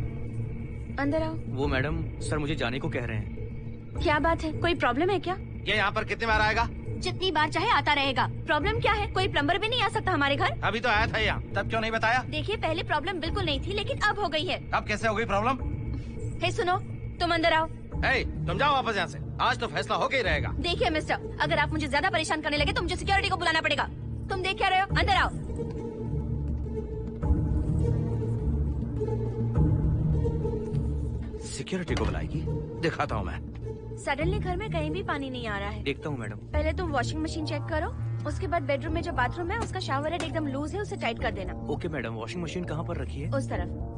अंदर आओ। वो मैडम सर मुझे जाने को कह रहे हैं। क्या बात है, कोई प्रॉब्लम है क्या? ये यहाँ पर कितनी बार आएगा? जितनी बार चाहे आता रहेगा। प्रॉब्लम क्या है? कोई प्लम्बर भी नहीं आ सकता हमारे घर? अभी तो आया था यहाँ, तब क्यों नहीं बताया? देखिए, पहले प्रॉब्लम बिल्कुल नहीं थी, लेकिन अब हो गई है। अब कैसे हो गई प्रॉब्लम? हे सुनो, तुम अंदर आओ। तुम जाओ वापस यहाँ से। आज तो फैसला होके ही रहेगा। देखिए मिस्टर, अगर आप मुझे ज्यादा परेशान करने लगे तो मुझे सिक्योरिटी को बुलाना पड़ेगा। तुम देख क्या रहे हो? अंदर आओ। सिक्योरिटी को बुलाएगी? दिखाता हूँ मैं। सडनली घर में कहीं भी पानी नहीं आ रहा है। देखता हूँ मैडम। पहले तुम वॉशिंग मशीन चेक करो, उसके बाद बेडरूम में जो बाथरूम है उसका शावर हेड एकदम लूज है, उसे टाइट कर देना। Okay madam. वॉशिंग मशीन कहाँ पर रखी है? उस तरफ।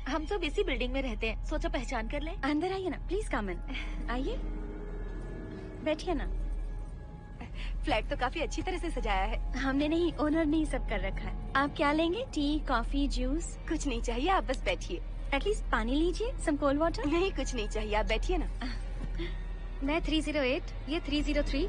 हम सब इसी बिल्डिंग में रहते हैं, सोचा पहचान कर ले। अंदर आइए ना, प्लीज कम इन। आइए, बैठिए ना। फ्लैट तो काफी अच्छी तरह से सजाया है। हमने नहीं, ओनर ने ही सब कर रखा है। आप क्या लेंगे? T, coffee, juice? कुछ नहीं चाहिए, आप बस बैठिए। एटलीस्ट पानी लीजिए, सम कोल्ड वाटर। नहीं, कुछ नहीं चाहिए, आप बैठिए ना। मैं 308, ये 303,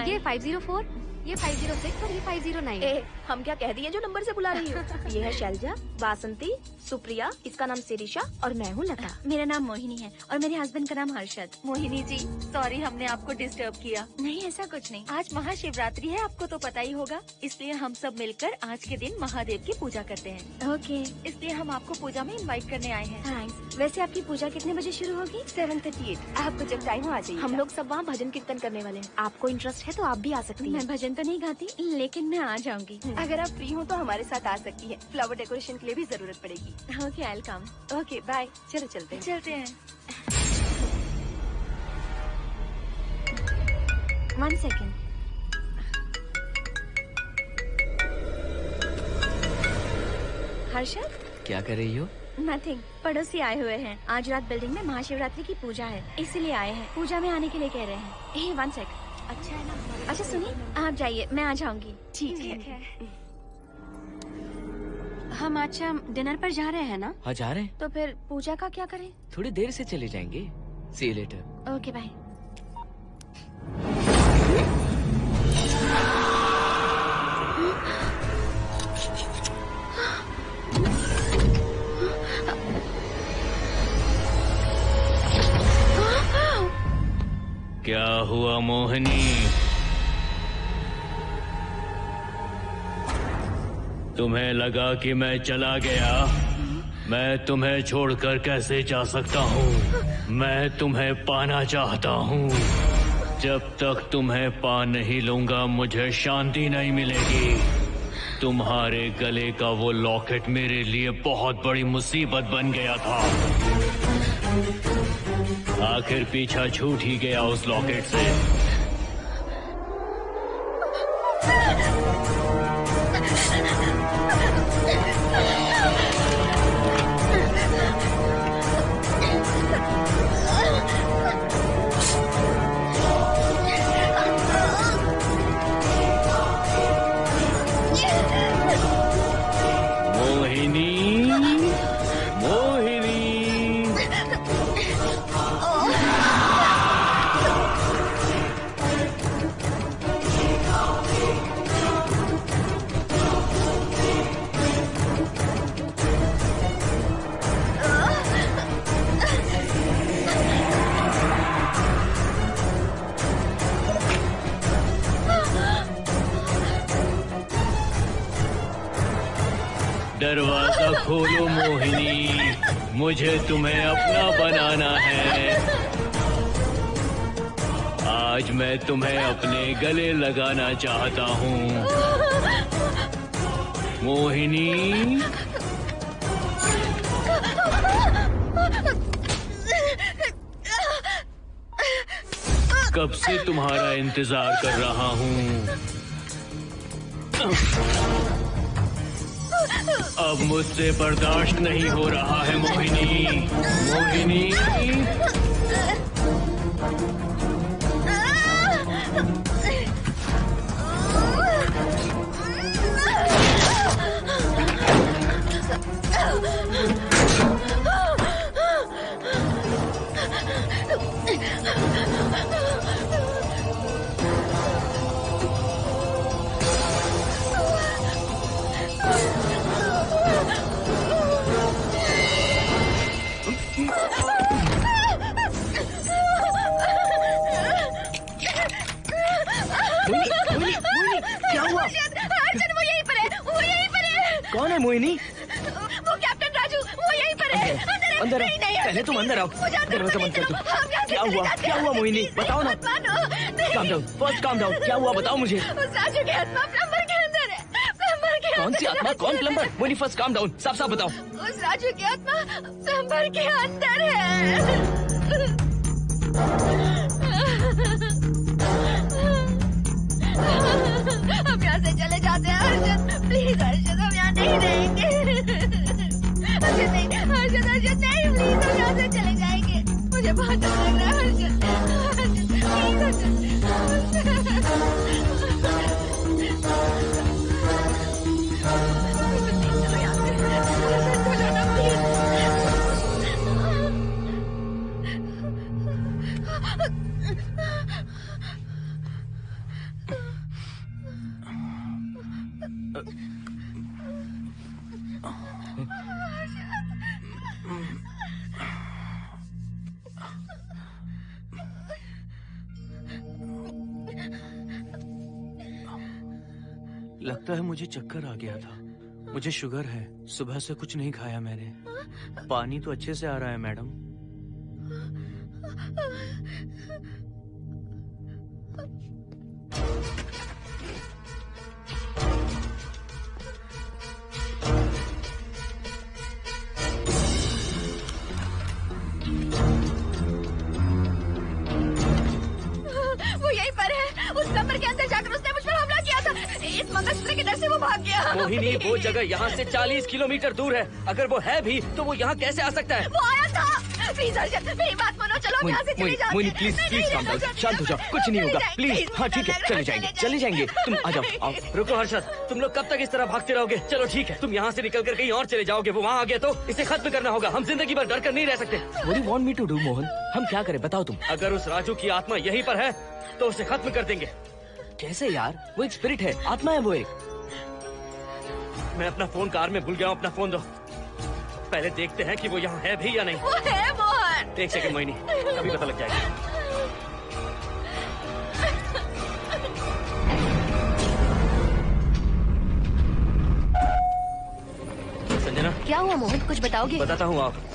ये 504, ये 506 और ये 509। ए, हम क्या कह दिए जो नंबर से बुला रही हो? ये है शैलजा, बासंती, सुप्रिया, इसका नाम शिरीषा और मैं हूँ लता। मेरा नाम मोहिनी है और मेरे हस्बैंड का नाम हर्षद। मोहिनी जी, सॉरी हमने आपको डिस्टर्ब किया। नहीं, ऐसा कुछ नहीं। आज महाशिवरात्रि है, आपको तो पता ही होगा, इसलिए हम सब मिलकर आज के दिन महादेव की पूजा करते हैं। ओके, इसलिए हम आपको पूजा में इनवाइट करने आए हैं। थैंक्स। वैसे आपकी पूजा कितने बजे शुरू होगी? 7:38। आपको जब टाइम हो आ जाइए। हम लोग सब वहाँ भजन कीर्तन करने वाले हैं। आपको इंटरेस्ट है तो आप भी आ सकती हैं। मैं भजन तो नहीं गाती, लेकिन मैं आ जाऊंगी। अगर आप फ्री हो तो हमारे साथ आ सकती है। फ्लावर डेकोरेशन के लिए भी जरूरत पड़ेगी। Okay, I will come. Okay, bye. चलो चलते हैं। चलते हैं। 1 सेकेंड। हर्षद, क्या कर रही हो? नथिंग। पड़ोसी आए हुए हैं। आज रात बिल्डिंग में महाशिवरात्रि की पूजा है, इसीलिए आए हैं। पूजा में आने के लिए कह रहे हैं। 1 सेकेंड। अच्छा है ना? अच्छा सुनिए, आप जाइए, मैं आ जाऊंगी। ठीक है। हम आज डिनर पर जा रहे हैं ना? हाँ, जा रहे हैं। तो फिर पूजा का क्या करें? थोड़ी देर से चले जाएंगे। See you later. Okay, bye. क्या हुआ मोहिनी? तुम्हें लगा कि मैं चला गया? मैं तुम्हें छोड़कर कैसे जा सकता हूँ? मैं तुम्हें पाना चाहता हूँ। जब तक तुम्हें पा नहीं लूंगा मुझे शांति नहीं मिलेगी। तुम्हारे गले का वो लॉकेट मेरे लिए बहुत बड़ी मुसीबत बन गया था। आखिर पीछा छूट ही गया उस लॉकेट से। दरवाजा खोलो मोहिनी, मुझे तुम्हें अपना बनाना है। आज मैं तुम्हें अपने गले लगाना चाहता हूँ मोहिनी। कब से तुम्हारा इंतजार कर रहा हूँ। अब मुझसे बर्दाश्त नहीं हो रहा है मोहिनी। मोहिनी, क्या हुआ? वो यहीं पर है, वो यहीं पर है। कौन है मोहिनी? वो कैप्टन राजू, वो यहीं पर है। अंदर अंदर आओ, पहले तुम अंदर आओ, दरवाजा बंद कर दो। क्या हुआ मोहिनी, बताओ ना। Calm down, first calm down, क्या हुआ बताओ मुझे। राजू की आत्मा प्लम्बर के अंदर है, प्लम्बर के कौन सी आत्मा, कौन plumber? Mohini first calm down, साफ साफ बताओ। उस राजू की आत्मा प्लम्बर के अंदर है। हम यहाँ से चले जाते हैं अर्जुन, प्लीज अर्जुन, हम यहाँ नहीं रहेंगे। अर्जुन नहीं, अर्जुन अर्जुन नहीं, प्लीज हम यहाँ से चले जाएंगे। मुझे बहुत डर लग रहा है अर्जुन, अर्जुन प्लीज लगता है मुझे चक्कर आ गया था। मुझे शुगर है, सुबह से कुछ नहीं खाया मैंने। पानी तो अच्छे से आ रहा है मैडम। वो यहीं पर है, उस कमरे के अंदर जाकर उसने मुझ पर हमला किया था। इस मंगलसूत्र के डर से वो भाग गया। मोहिनी, वो जगह यहाँ से 40 किलोमीटर दूर है। अगर वो है भी तो वो यहाँ कैसे आ सकता है? वो आया था। प्लीज अर्जुन, मेरी बात मानो, चलो हम यहाँ से चले जाते हैं। Mohini please please calm down, शांत हो जाओ, कुछ नहीं होगा प्लीज। हाँ ठीक है, चले जाएंगे। तुम आ जाओ, आओ। रुको हर्षद, तुम लोग कब तक इस तरह भागते रहोगे? चलो ठीक है, तुम यहाँ से निकल कर कहीं और चले जाओगे। वो वहाँ आ गया तो इसे खत्म करना होगा। हम जिंदगी भर डर कर नहीं रह सकते। What do you want me to do, Mohan? हम क्या करें बताओ तुम। अगर उस राजू की आत्मा यहीं पर है तो उसे खत्म कर देंगे। कैसे यार? वो एक स्पिरिट है, आत्मा है वो एक। मैं अपना फोन कार में भूल गया हूँ, अपना फोन दो। पहले देखते हैं कि वो यहाँ है भी या नहीं। वो है मोहन। एक सेकंड मोहिनी, अभी पता लग जाएगा। संजना, क्या हुआ मोहन, कुछ बताओगे? बताता हूँ आप।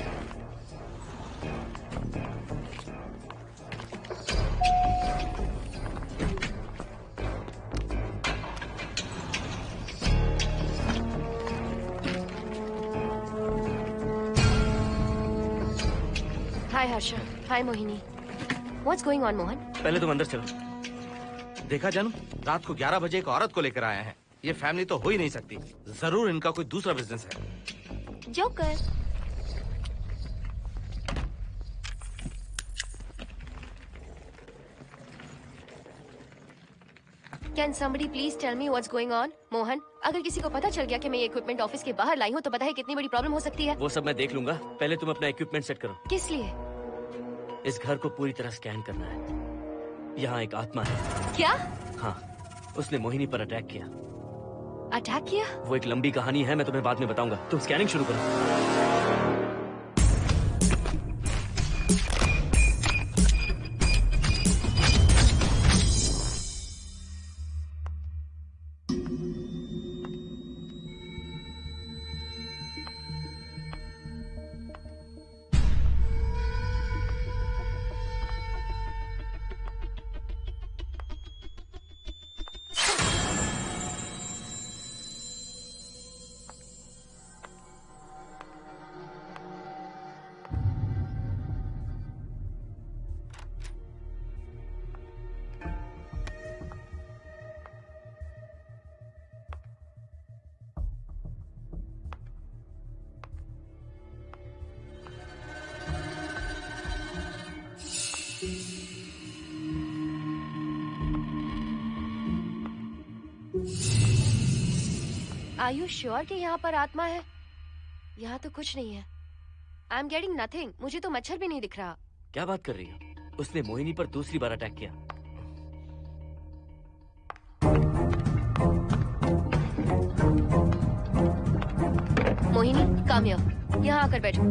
हाय हर्षा, हाय Mohini. What's going on, Mohan? पहले तुम अंदर चलो। देखा जानू, रात को 11 बजे एक औरत को लेकर आया है। ये फैमिली तो हो ही नहीं सकती। जरूर इनका कोई दूसरा बिजनेस है। Joker. Can somebody please tell me what's going on? Mohan, अगर किसी को पता चल गया कि मैं ये इक्विपमेंट ऑफिस के बाहर लाई हूँ तो पता है कितनी बड़ी प्रॉब्लम हो सकती है। वो सब मैं देख लूंगा, पहले तुम अपना इक्विपमेंट सेट करो। किस लिए? इस घर को पूरी तरह स्कैन करना है। यहाँ एक आत्मा है। क्या? हाँ, उसने मोहिनी पर अटैक किया। अटैक किया? वो एक लंबी कहानी है, मैं तुम्हें बाद में बताऊंगा। तुम स्कैनिंग शुरू करो। Are you sure कि यहाँ पर आत्मा है? यहाँ तो कुछ नहीं है। I'm getting nothing. मुझे तो मच्छर भी नहीं दिख रहा। क्या बात कर रही हो? उसने मोहिनी पर दूसरी बार अटैक किया। Mohini, come here. यहाँ आकर बैठो।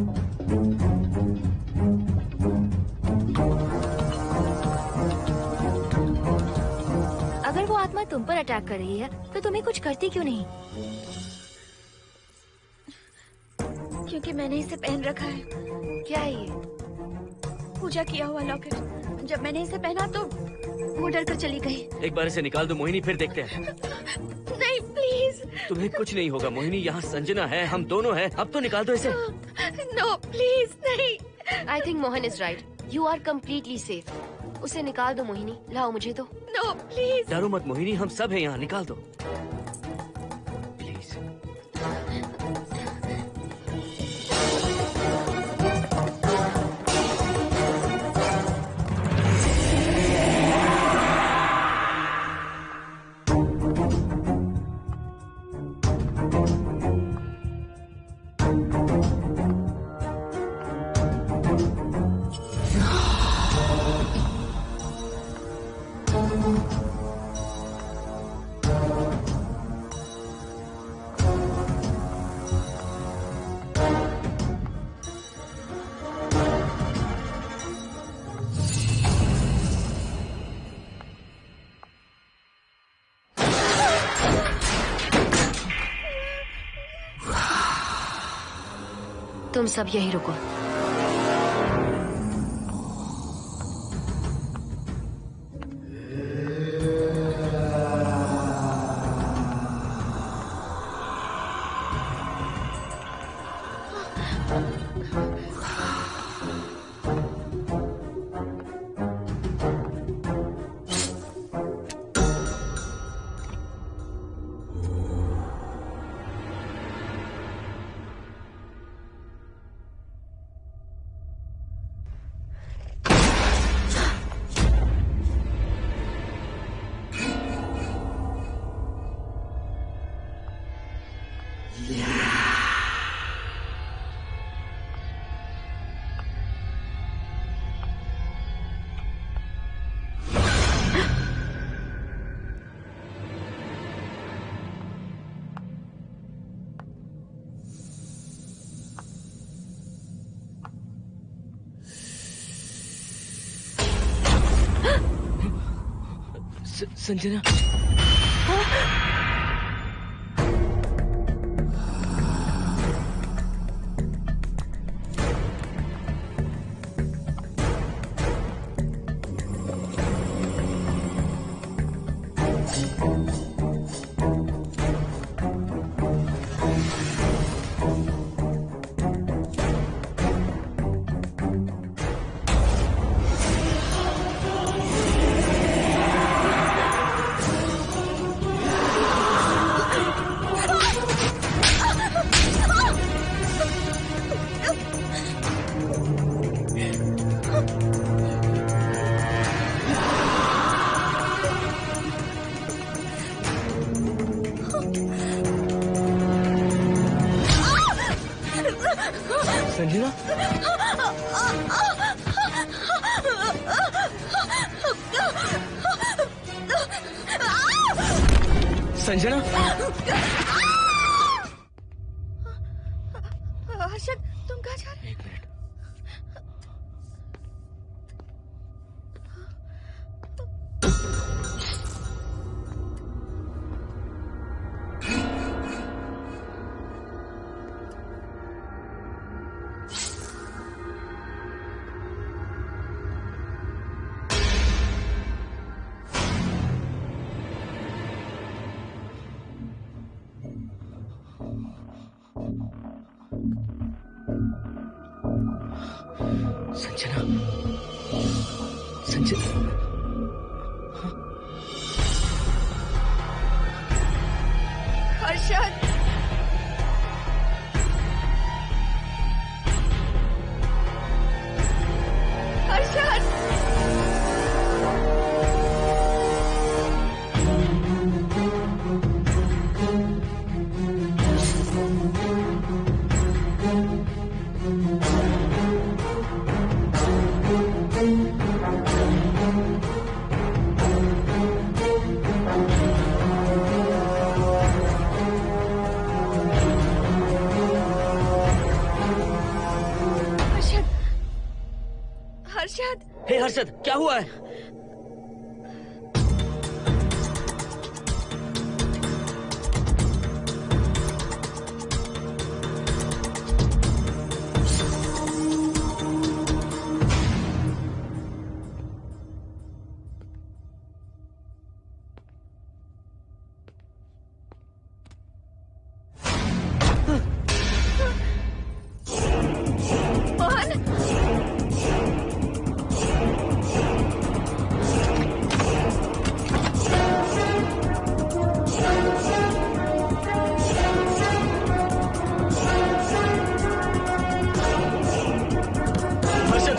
अगर वो आत्मा तुम पर अटैक कर रही है तो तुम्हें कुछ करती क्यों नहीं? क्योंकि मैंने इसे पहन रखा है। क्या है ये? पूजा किया हुआ लॉकेट। जब मैंने इसे पहना तो वो डर कर चली गई। एक बार इसे निकाल दो मोहिनी, फिर देखते हैं। नहीं प्लीज। तुम्हें कुछ नहीं होगा मोहिनी, यहाँ संजना है, हम दोनों हैं। अब तो निकाल दो इसे। नो प्लीज नहीं। I think Mohan is right. You are completely safe. उसे निकाल दो मोहिनी, लाओ मुझे तो। No please. डरो मत मोहिनी, हम सब हैं यहाँ, निकाल दो प्लीज। तुम सब यही रुको। संजना। संजना, संजना, हर्षद तुम कहाँ जा रहे हो? एक मिनट। संजना, संजना, हर्षद, हर्षद, हर्षद। हे हर्षद, क्या हुआ है?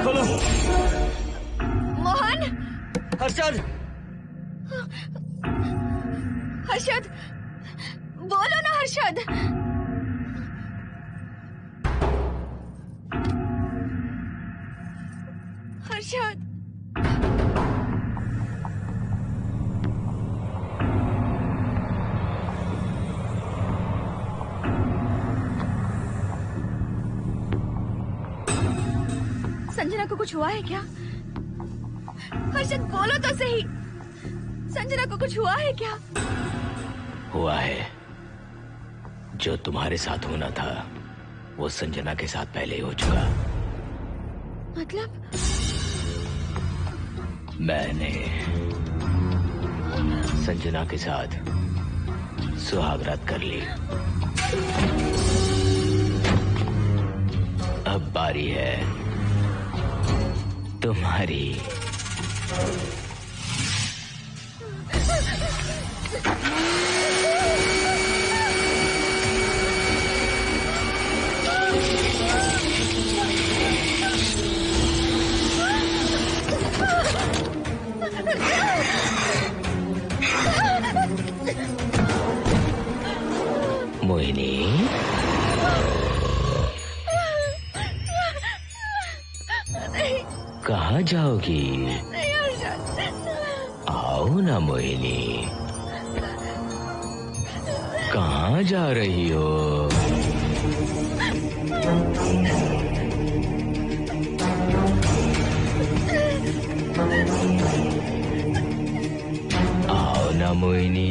खोलो। मोहन, हर्षद, हर्षद, बोलो ना हर्षद। हर्षद, संजना को कुछ हुआ है क्या? हर्षद बोलो तो सही, संजना को कुछ हुआ है क्या? हुआ है। जो तुम्हारे साथ होना था वो संजना के साथ पहले ही हो चुका। मतलब? मैंने संजना के साथ सुहागरात कर ली। अब बारी है तुम्हारी। मोहिनी, कहाँ जाओगी? आओ ना मोहिनी, कहाँ जा रही हो? आओ ना मोहिनी,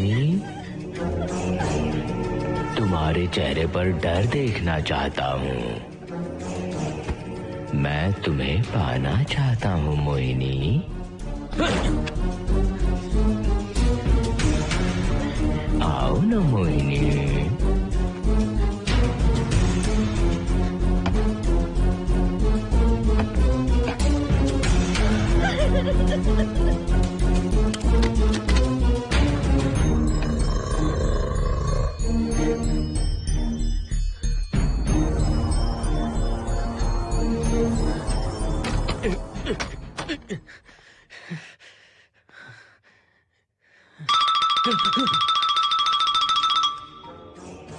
तुम्हारे चेहरे पर डर देखना चाहता हूँ। मैं तुम्हें पाना चाहता हूँ मोहिनी। आओ ना मोहिनी।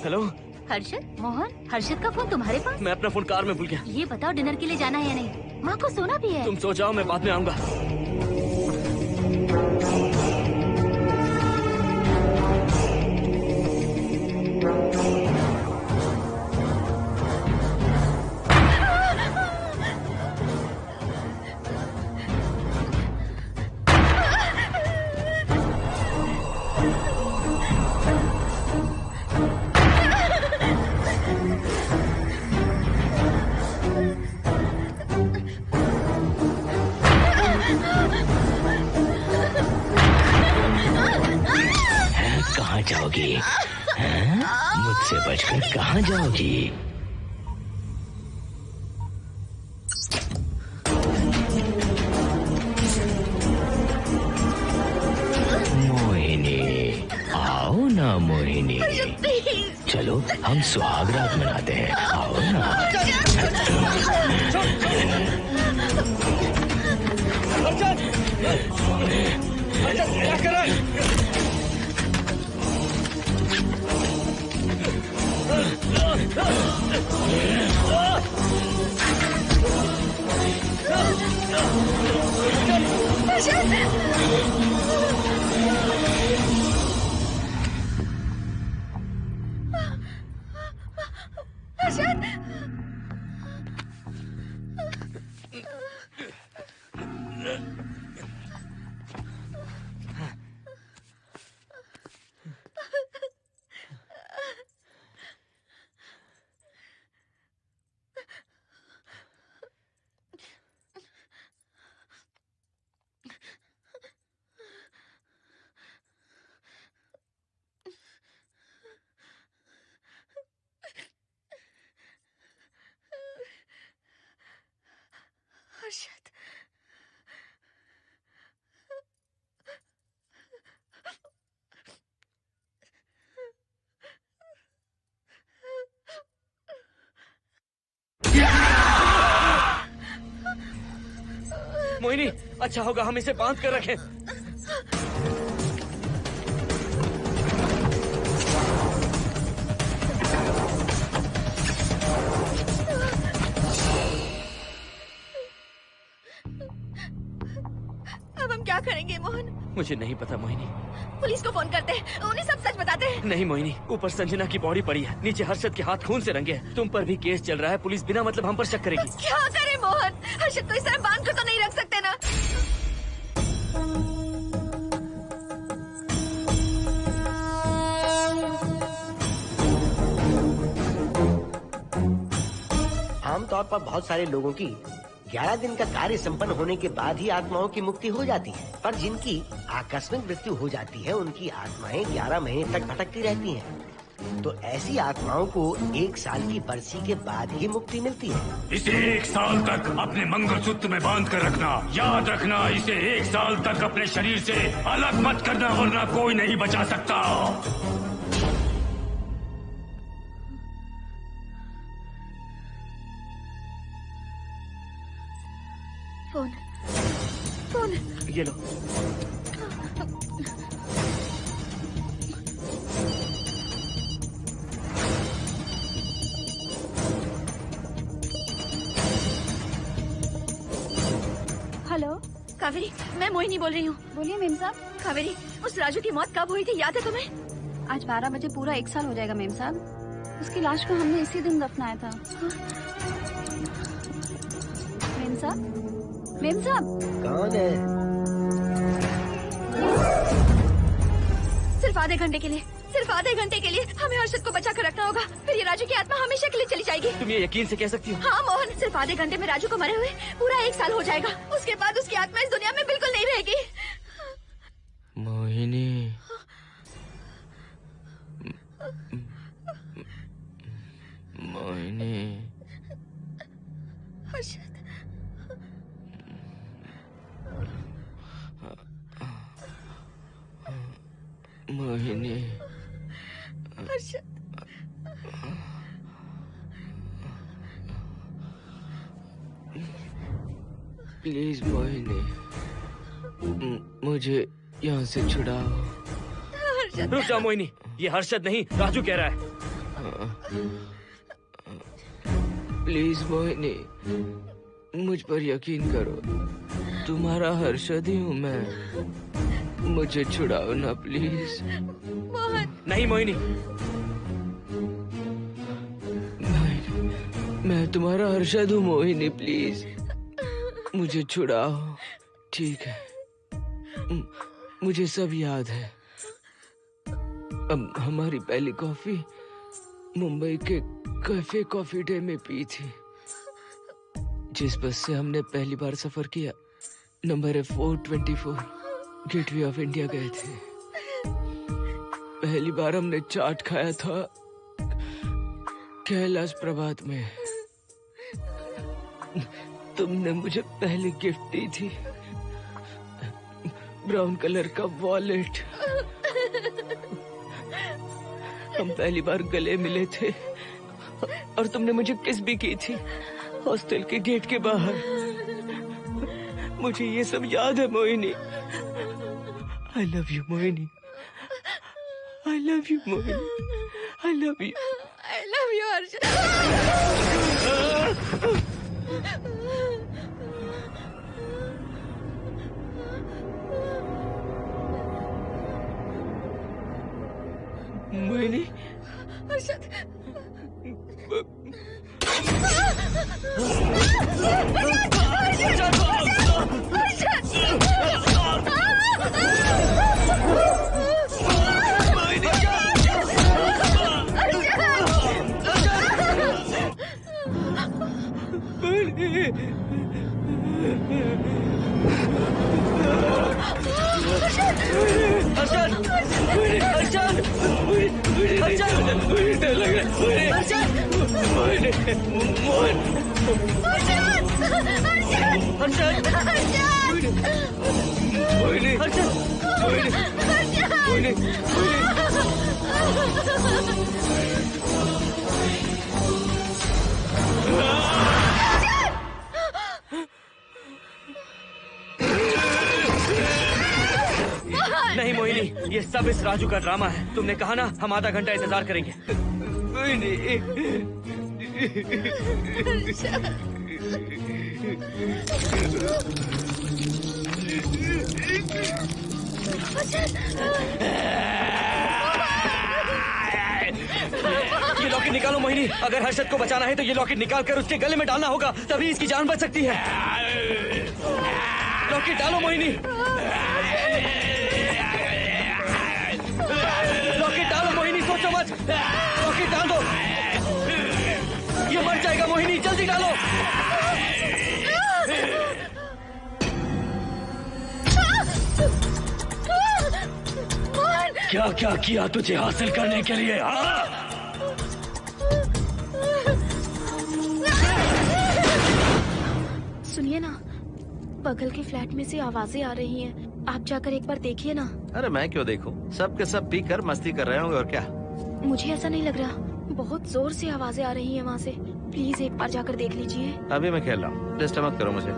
हेलो हर्षद, मोहन, हर्षद का फोन तुम्हारे पास? मैं अपना फोन कार में भूल गया। ये बताओ डिनर के लिए जाना है या नहीं? माँ को सोना भी है। तुम सो जाओ, मैं बाद में आऊंगा। कहाँ जाओगी? मुझसे बचकर कहाँ जाओगी? मोहिनी, आओ ना मोहिनी। चलो हम सुहागरात मनाते हैं, आओ ना। क्या कर रहा है? हर्षद, मोहिनी, अच्छा होगा हम इसे बांध कर रखें। अब हम क्या करेंगे मोहन? मुझे नहीं पता मोहिनी। पुलिस को फोन करते हैं, उन्हें सब सच बताते हैं। नहीं मोहिनी, ऊपर संजना की बॉडी पड़ी है, नीचे हर्षद के हाथ खून से रंगे हैं। तुम पर भी केस चल रहा है, पुलिस बिना मतलब हम पर शक करेगी। क्या करें मोहन? हर्षद को इस तरह बांध कर तो नहीं रख सकते ना। आमतौर पर बहुत सारे लोगों की 11 दिन का कार्य संपन्न होने के बाद ही आत्माओं की मुक्ति हो जाती है, पर जिनकी आकस्मिक मृत्यु हो जाती है उनकी आत्माएं 11 महीने तक भटकती रहती हैं। तो ऐसी आत्माओं को 1 साल की बरसी के बाद ही मुक्ति मिलती है। इसे 1 साल तक अपने मंगलसूत्र में बांध कर रखना। याद रखना, इसे 1 साल तक अपने शरीर से अलग मत करना, वरना कोई नहीं बचा सकता। फोन फोन ये लो। हेलो कावेरी, मैं मोहिनी बोल रही हूँ। बोलिए मेम साहब। कावेरी, उस राजू की मौत कब हुई थी, याद है तुम्हें? आज 12 बजे पूरा 1 साल हो जाएगा मेम साहब। उसकी लाश को हमने इसी दिन दफनाया था। मेम साहब, मेम साहब। कौन है? सिर्फ आधे घंटे के लिए, सिर्फ आधे घंटे के लिए हमें हर्षद को बचा कर रखना होगा, फिर ये राजू की आत्मा हमेशा के लिए चली जाएगी। तुम ये यकीन से कह सकती हो? हाँ मोहन, सिर्फ आधे घंटे में राजू को मरे हुए पूरा 1 साल हो जाएगा। उसके बाद उसकी आत्मा इस दुनिया में बिल्कुल नहीं रहेगी। मोहिनी, मोहिनी, हर्षद, मोहिनी, हर्षद, प्लीज मोहिनी, मुझे यहाँ से छुड़ाओ। हर्षद। रुक जाओ मोहिनी, ये हर्षद नहीं राजू कह रहा है। प्लीज मोहिनी, मुझ पर यकीन करो, तुम्हारा हर्षद ही हूँ मैं। मुझे छुड़ाओ ना प्लीज। मोहन। नहीं मोहिनी, मैं तुम्हारा हर्षद हूँ मोहिनी, प्लीज मुझे छुड़ाओ। ठीक है, मुझे सब याद है। अब हमारी पहली कॉफी मुंबई के कैफे कॉफी डे में पी थी। जिस बस से हमने पहली बार सफर किया, नंबर है 424, गेटवे ऑफ इंडिया गए थे। पहली बार हमने चाट खाया था कैलाश प्रभात में। तुमने मुझे पहले गिफ्ट दी थी, ब्राउन कलर का वॉलेट। हम पहली बार गले मिले थे और तुमने मुझे किस भी की थी हॉस्टल के गेट के बाहर। मुझे ये सब याद है Mohini. I love you Mohini, I love you Mohini, I love you, I love you Harshad. Mohini, Harshad, ये सब इस राजू का ड्रामा है। तुमने कहा ना हम आधा घंटा इंतजार करेंगे। ये लॉकेट निकालो मोहिनी। अगर हर्षद को बचाना है तो ये लॉकेट निकाल कर उसके गले में डालना होगा, तभी इसकी जान बच सकती है। लॉकेट डालो मोहिनी। लॉकेट डालो मोहिनी, सोचो मत। लॉकेट डाल दो। ये मर जाएगा मोहिनी, जल्दी डालो। क्या क्या किया तुझे हासिल करने के लिए? सुनिए ना, बगल के फ्लैट में से आवाजें आ रही हैं। आप जाकर एक बार देखिए ना। अरे मैं क्यों देखूं? सब के सब पी कर मस्ती कर रहे होंगे और क्या। मुझे ऐसा नहीं लग रहा, बहुत जोर से आवाजें आ रही हैं वहाँ से। प्लीज एक बार जाकर देख लीजिए। अभी मैं खेल रहा हूँ, डिस्टर्ब मत करो मुझे।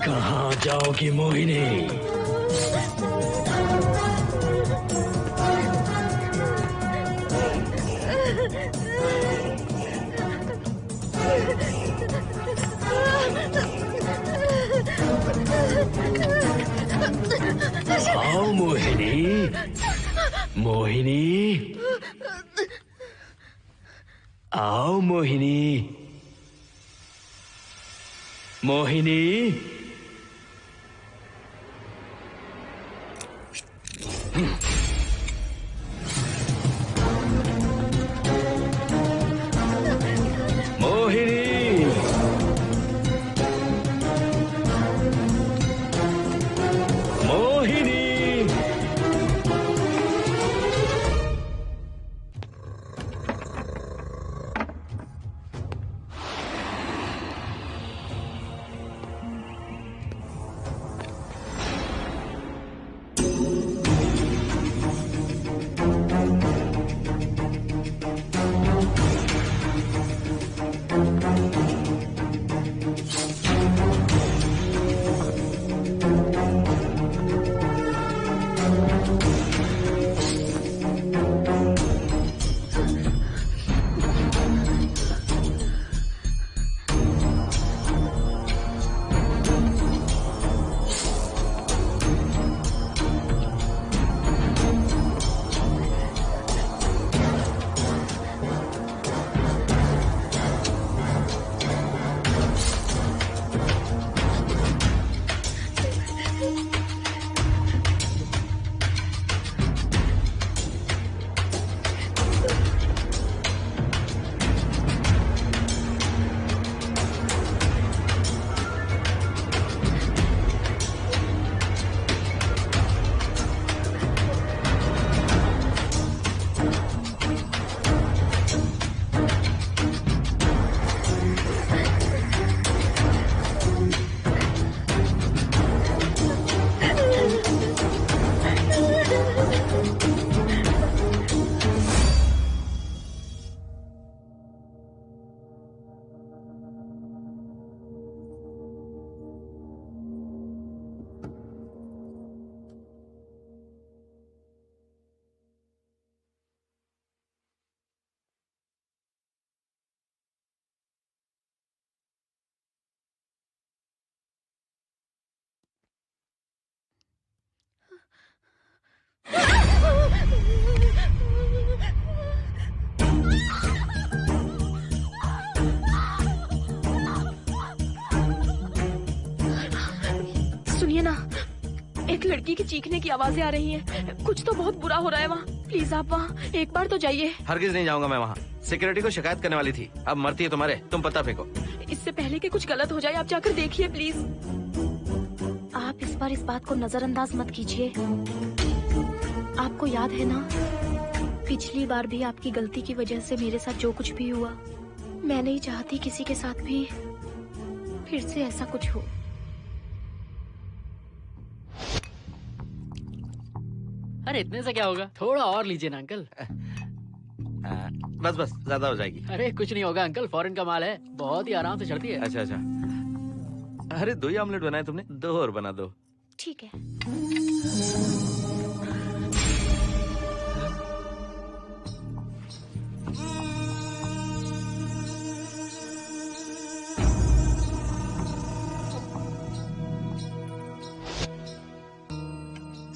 कहाँ जाओगी मोहिनी? आओ मोहिनी, मोहिनी, आओ मोहिनी, मोहिनी। सुनिए ना, एक लड़की की चीखने की आवाजें आ रही हैं। कुछ तो बहुत बुरा हो रहा है वहाँ। प्लीज आप वहाँ एक बार तो जाइए। हरगिज नहीं जाऊंगा मैं वहाँ। सिक्योरिटी को शिकायत करने वाली थी, अब मरती है तुम्हारे। तुम पता फेंको। इससे पहले कि कुछ गलत हो जाए आप जाकर देखिए प्लीज। आप इस बार इस बात को नजरअंदाज मत कीजिए। आपको याद है ना, पिछली बार भी आपकी गलती की वजह से मेरे साथ जो कुछ भी हुआ, मैं नहीं चाहती किसी के साथ भी फिर से ऐसा कुछ हो। अरे इतने से क्या होगा, थोड़ा और लीजिए ना अंकल। बस बस, ज्यादा हो जाएगी। अरे कुछ नहीं होगा अंकल, फॉरेन का माल है, बहुत ही आराम से चढ़ती है। अच्छा अच्छा। अरे 2 ही ऑमलेट बनाए तुमने, 2 और बना दो। ठीक है।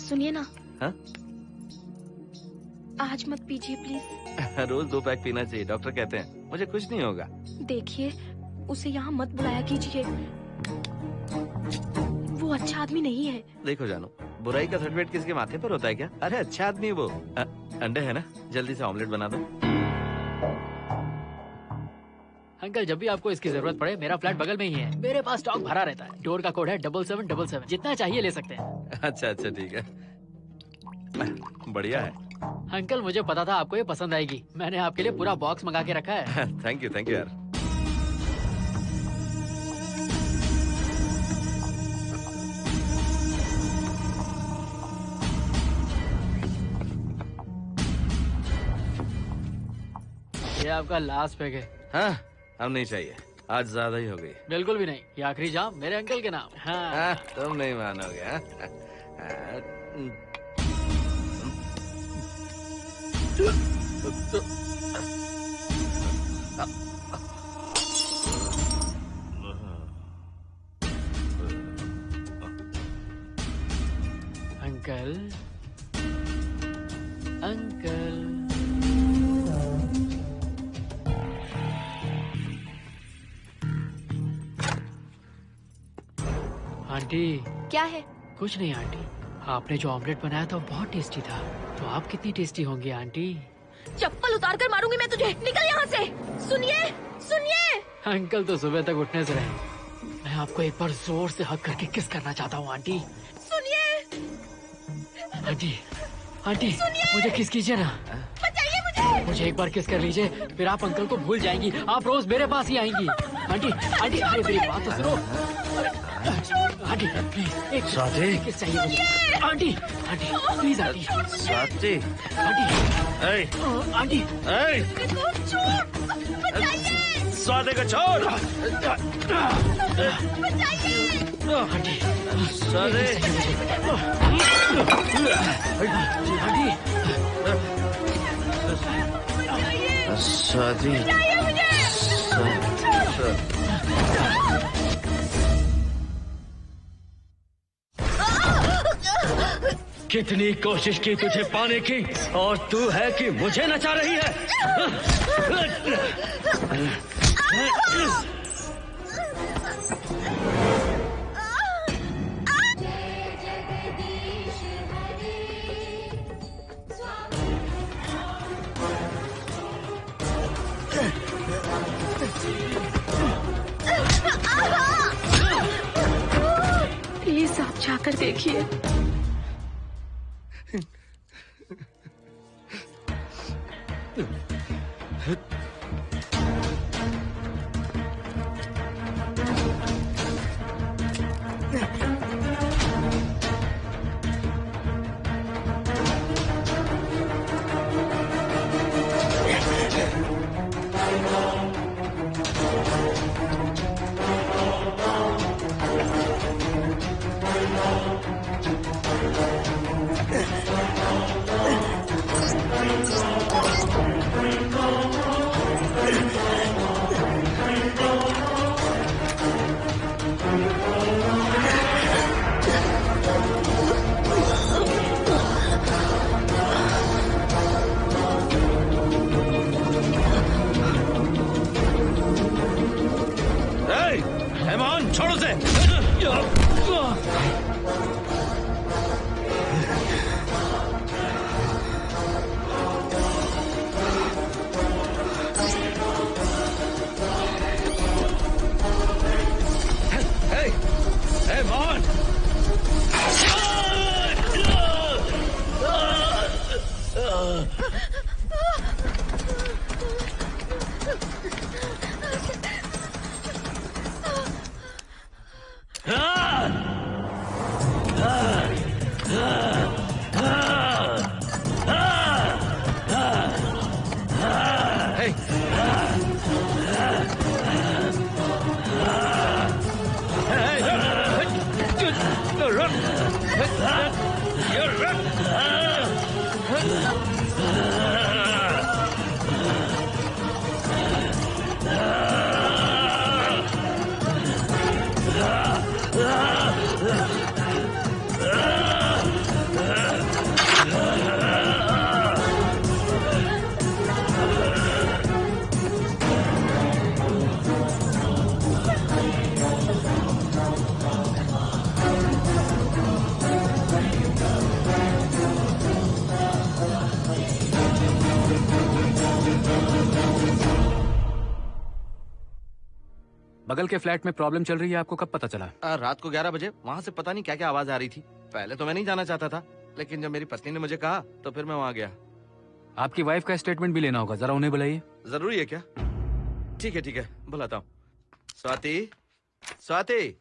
सुनिए ना। हाँ? आज मत पीजिए प्लीज। रोज 2 पैक पीना चाहिए, डॉक्टर कहते हैं। मुझे कुछ नहीं होगा। देखिए, उसे यहाँ मत बुलाया कीजिए, वो अच्छा आदमी नहीं है। देखो जानू, बुराई का सर्टिफिकेट किसके माथे पर होता है क्या? अरे अच्छा आदमी है वो। अंडे है ना, जल्दी से ऑमलेट बना दो। अंकल जब भी आपको इसकी जरूरत पड़े, मेरा फ्लैट बगल में ही है, मेरे पास स्टॉक भरा रहता है। डोर का कोड है 7777, जितना चाहिए ले सकते हैं। अच्छा अच्छा ठीक है, बढ़िया है। अंकल मुझे पता था आपको ये पसंद आएगी, मैंने आपके लिए पूरा बॉक्स मंगा के रखा है। थैंक यू यार। ये आपका लास्ट पैक है। हाँ, अब नहीं चाहिए, आज ज्यादा ही हो गई। बिल्कुल भी नहीं, ये आखिरी जाम मेरे अंकल के नाम। हाँ। तुम नहीं मानोगे। Uncle uncle aunty. क्या है? कुछ नहीं आंटी, आपने जो ऑमलेट बनाया था वो बहुत टेस्टी था, तो आप कितनी टेस्टी होंगी आंटी? चप्पल उतार कर मारूंगी मैं तुझे, निकल यहाँ से। सुनिए सुनिए। अंकल तो सुबह तक उठने से रहे, मैं आपको एक बार जोर से हक करके किस करना चाहता हूँ आंटी। सुनिए आंटी, आंटी मुझे किस कीजिए ना, बचाइए मुझे। मुझे एक बार किस कर लीजिए, फिर आप अंकल को भूल जाएंगी, आप रोज मेरे पास ही आएंगी। आंटी आंटी, अरे मेरी बात तो सुनो। आंटी प्लीज एक किस चाहिए मुझे। Aunty aunty please aunty. Swati. Aunty aunty Swati को छोड़। आंटी स्वाति। स्वाति। कितनी कोशिश की तुझे पाने की, और तू है कि मुझे नचा रही है। प्लीज आप जाकर देखिए। छोड़ो से। बगल के फ्लैट में प्रॉब्लम चल रही है, आपको कब पता चला? रात को 11 बजे वहाँ से पता नहीं क्या क्या आवाज आ रही थी। पहले तो मैं नहीं जाना चाहता था, लेकिन जब मेरी पत्नी ने मुझे कहा तो फिर मैं वहाँ गया। आपकी वाइफ का स्टेटमेंट भी लेना होगा, जरा उन्हें बुलाइए। जरूरी है क्या? ठीक है, बुलाता हूँ। स्वाति, स्वाति,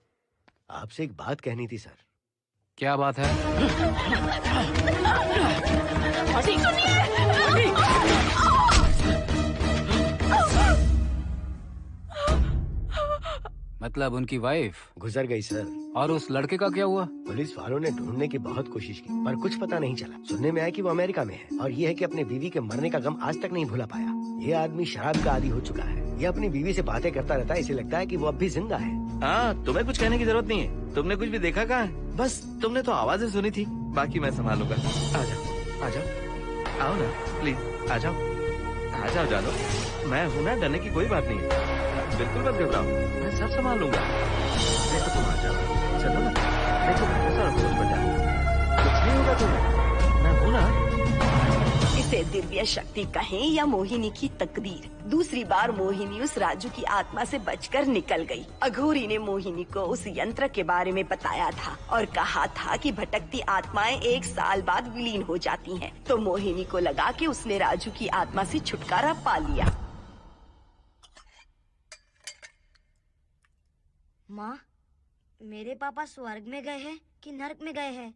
आपसे एक बात कहनी थी सर। क्या बात है? मतलब उनकी वाइफ गुजर गई सर। और उस लड़के का क्या हुआ? पुलिस वालों ने ढूंढने की बहुत कोशिश की पर कुछ पता नहीं चला। सुनने में आया कि वो अमेरिका में है और ये है कि अपने बीवी के मरने का गम आज तक नहीं भुला पाया। ये आदमी शराब का आदी हो चुका है। ये अपनी बीवी से बातें करता रहता है, इसे लगता है कि वो अब भी जिंदा है। हाँ, तुम्हें कुछ कहने की जरूरत नहीं है। तुमने कुछ भी देखा कहाँ है? बस तुमने तो आवाजें सुनी थी, बाकी मैं संभालूंगा। आ जाओ, आओ ना प्लीज, आ जाओ जानो। मैं हूँ ना, डरने की कोई बात नहीं है। बिल्कुल मत घबराओ, मैं सब संभाल लूंगा। देखो तुम आ जाओ, चलो ना। देखो भरोसा रखो मुझ पर, कुछ नहीं होगा तुम्हें, मैं हूँ ना। इसे दिव्य शक्ति कहें या मोहिनी की तकदीर, दूसरी बार मोहिनी उस राजू की आत्मा से बचकर निकल गई। अघोरी ने मोहिनी को उस यंत्र के बारे में बताया था और कहा था कि भटकती आत्माएं 1 साल बाद विलीन हो जाती हैं। तो मोहिनी को लगा कि उसने राजू की आत्मा से छुटकारा पा लिया। माँ, मेरे पापा स्वर्ग में गए हैं कि नरक में गए हैं?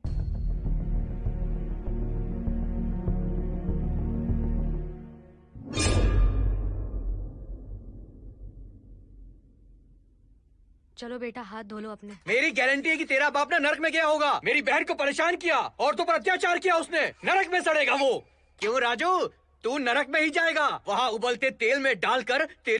चलो बेटा, हाथ धो लो अपने। मेरी गारंटी है कि तेरा बाप ना नरक में गया होगा। मेरी बहन को परेशान किया, औरतों पर अत्याचार किया उसने। नरक में सड़ेगा वो। क्यों राजू, तू नरक में ही जाएगा। वहाँ उबलते तेल में डालकर तेरे